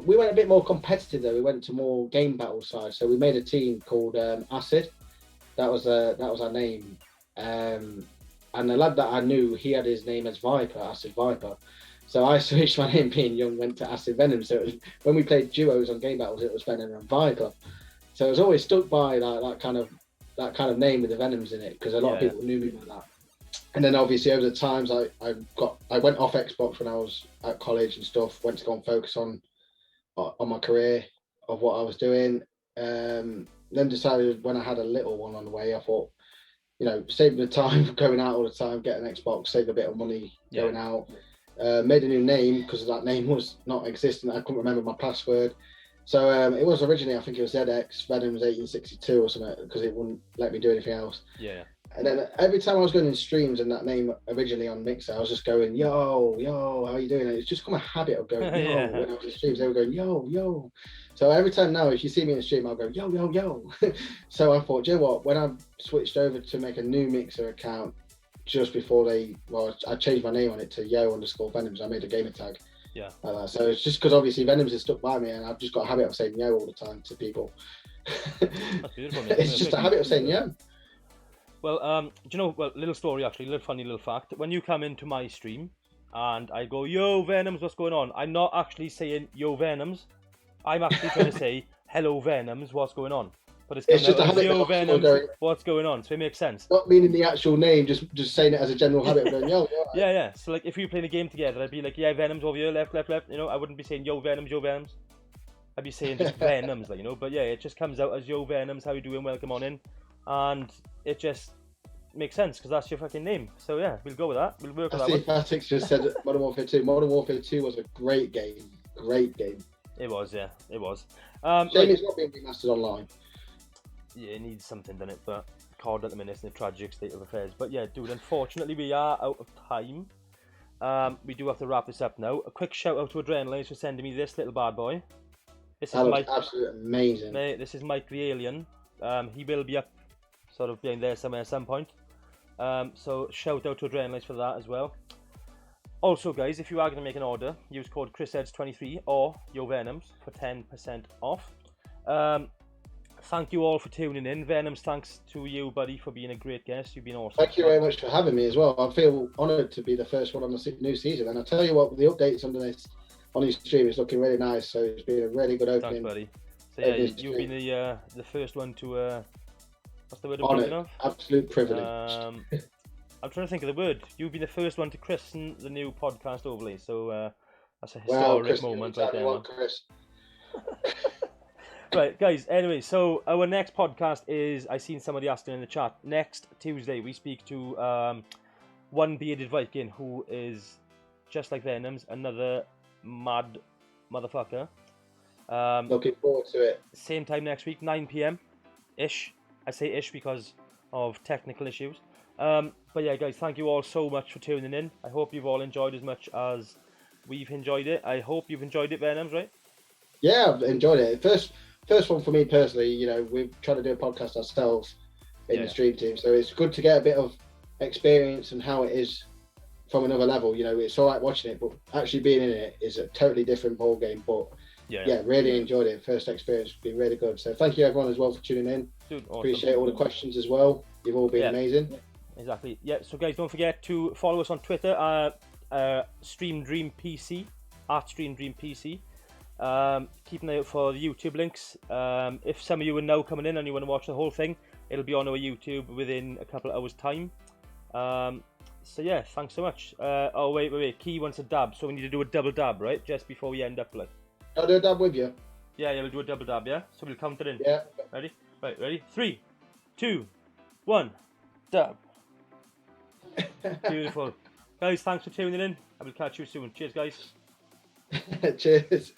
We went a bit more competitive though. We went to more game battle side. So we made a team called Acid. That was our name. And the lad that I knew, he had his name as Viper, Acid Viper. So I switched my name being young, went to Acid Venom. So it was, when we played duos on game battles, it was Venom and Viper. So I was always stuck by that kind of name with the Venoms in it, because a lot of people knew me by that. And then obviously over the times I went off Xbox when I was at college and stuff, went to go and focus on my career of what I was doing. Then decided when I had a little one on the way, I thought, save the time going out all the time, get an Xbox, save a bit of money going out. Made a new name because that name was not existent. I couldn't remember my password. So it was originally, I think it was ZX VenoMz 1862 or something, because it wouldn't let me do anything else. Yeah. And then every time I was going in streams and that name originally on Mixer, I was just going, yo, how you doing? And it's just become a habit of going, yo. When I was in streams, they were going, yo. So every time now, if you see me in a stream, I'll go, yo. So I thought, you know what? When I switched over to make a new Mixer account, just before I changed my name on it to Yo_VenoMz. I made a gamer tag. Yeah. So it's just because obviously Venoms is stuck by me, and I've just got a habit of saying yo all the time to people. That's beautiful, mate. It's just a habit of saying yo. Well, do you know, little story actually, little funny little fact. When you come into my stream and I go, yo VenoMz, what's going on? I'm not actually saying yo VenoMz. I'm actually trying to say hello VenoMz, what's going on? But it's just a habit yo VenoMz, what's going on? So it makes sense. Not meaning the actual name, just saying it as a general habit of going yo. Yeah. So like if we were playing a game together, I'd be like, yeah, VenoMz over here, left. I wouldn't be saying yo VenoMz. I'd be saying just VenoMz, But yeah, it just comes out as yo VenoMz. How you doing? Welcome on in. And it just makes sense because that's your fucking name. So yeah, we'll go with that. We'll work with that one. Patrick's just said that Modern Warfare 2. Modern Warfare 2 was a great game. It was, yeah. It was. Shame it's not being remastered online. Yeah, it needs something, doesn't it? But COD at the minute is in a tragic state of affairs. But yeah, dude, unfortunately we are out of time. We do have to wrap this up now. A quick shout out to Adrenaline for sending me this little bad boy. This is Mike. Absolutely amazing. Mate, this is Mike the Alien. He will be up sort of behind there somewhere at some point. So shout out to Adrenaline for that as well. Also guys, if you are going to make an order, use code ChrisEds23 or Yo VenoMz for 10% off. Thank you all for tuning in. VenoMz, thanks to you, buddy, for being a great guest. You've been awesome. Thank you very much for having me as well. I feel honoured to be the first one on the new season. And I'll tell you what, the updates on your stream is looking really nice. So it's been a really good opening. Thanks, buddy. So yeah, you've been the first one to, what's the word I'm thinking of? Absolute privilege. I'm trying to think of the word. You've been the first one to christen the new podcast overlay. So that's a historic moment right there. Chris. Right, guys, anyway, so our next podcast is, I seen somebody asking in the chat, next Tuesday we speak to one bearded Viking who is just like VenoMz, another mad motherfucker. Looking forward to it. Same time next week, 9 PM-ish. I say ish because of technical issues. But yeah, guys, thank you all so much for tuning in. I hope you've all enjoyed as much as we've enjoyed it. I hope you've enjoyed it, VenoMz, right? Yeah, I've enjoyed it. First one for me personally, we're trying to do a podcast ourselves in the stream team, so it's good to get a bit of experience and how it is from another level. It's all right watching it, but actually being in it is a totally different ball game. But yeah, really enjoyed it. First experience has been really good. So thank you everyone as well for tuning in. Dude, awesome. Appreciate all the questions as well. You've all been amazing. Exactly. Yeah. So guys, don't forget to follow us on Twitter, StreamDream PC @StreamDream PC. Keep an eye out for the YouTube links. If some of you are now coming in and you want to watch the whole thing, it'll be on our YouTube within a couple of hours time. So yeah, thanks so much. Oh wait, Key wants a dab, so we need to do a double dab, right? Just before we end up, like. I'll do a dab with you. Yeah, we'll do a double dab, yeah? So we'll count it in. Yeah. Ready? Right, ready? 3, 2, 1, dab. Beautiful. Guys, thanks for tuning in. I will catch you soon. Cheers, guys. Cheers.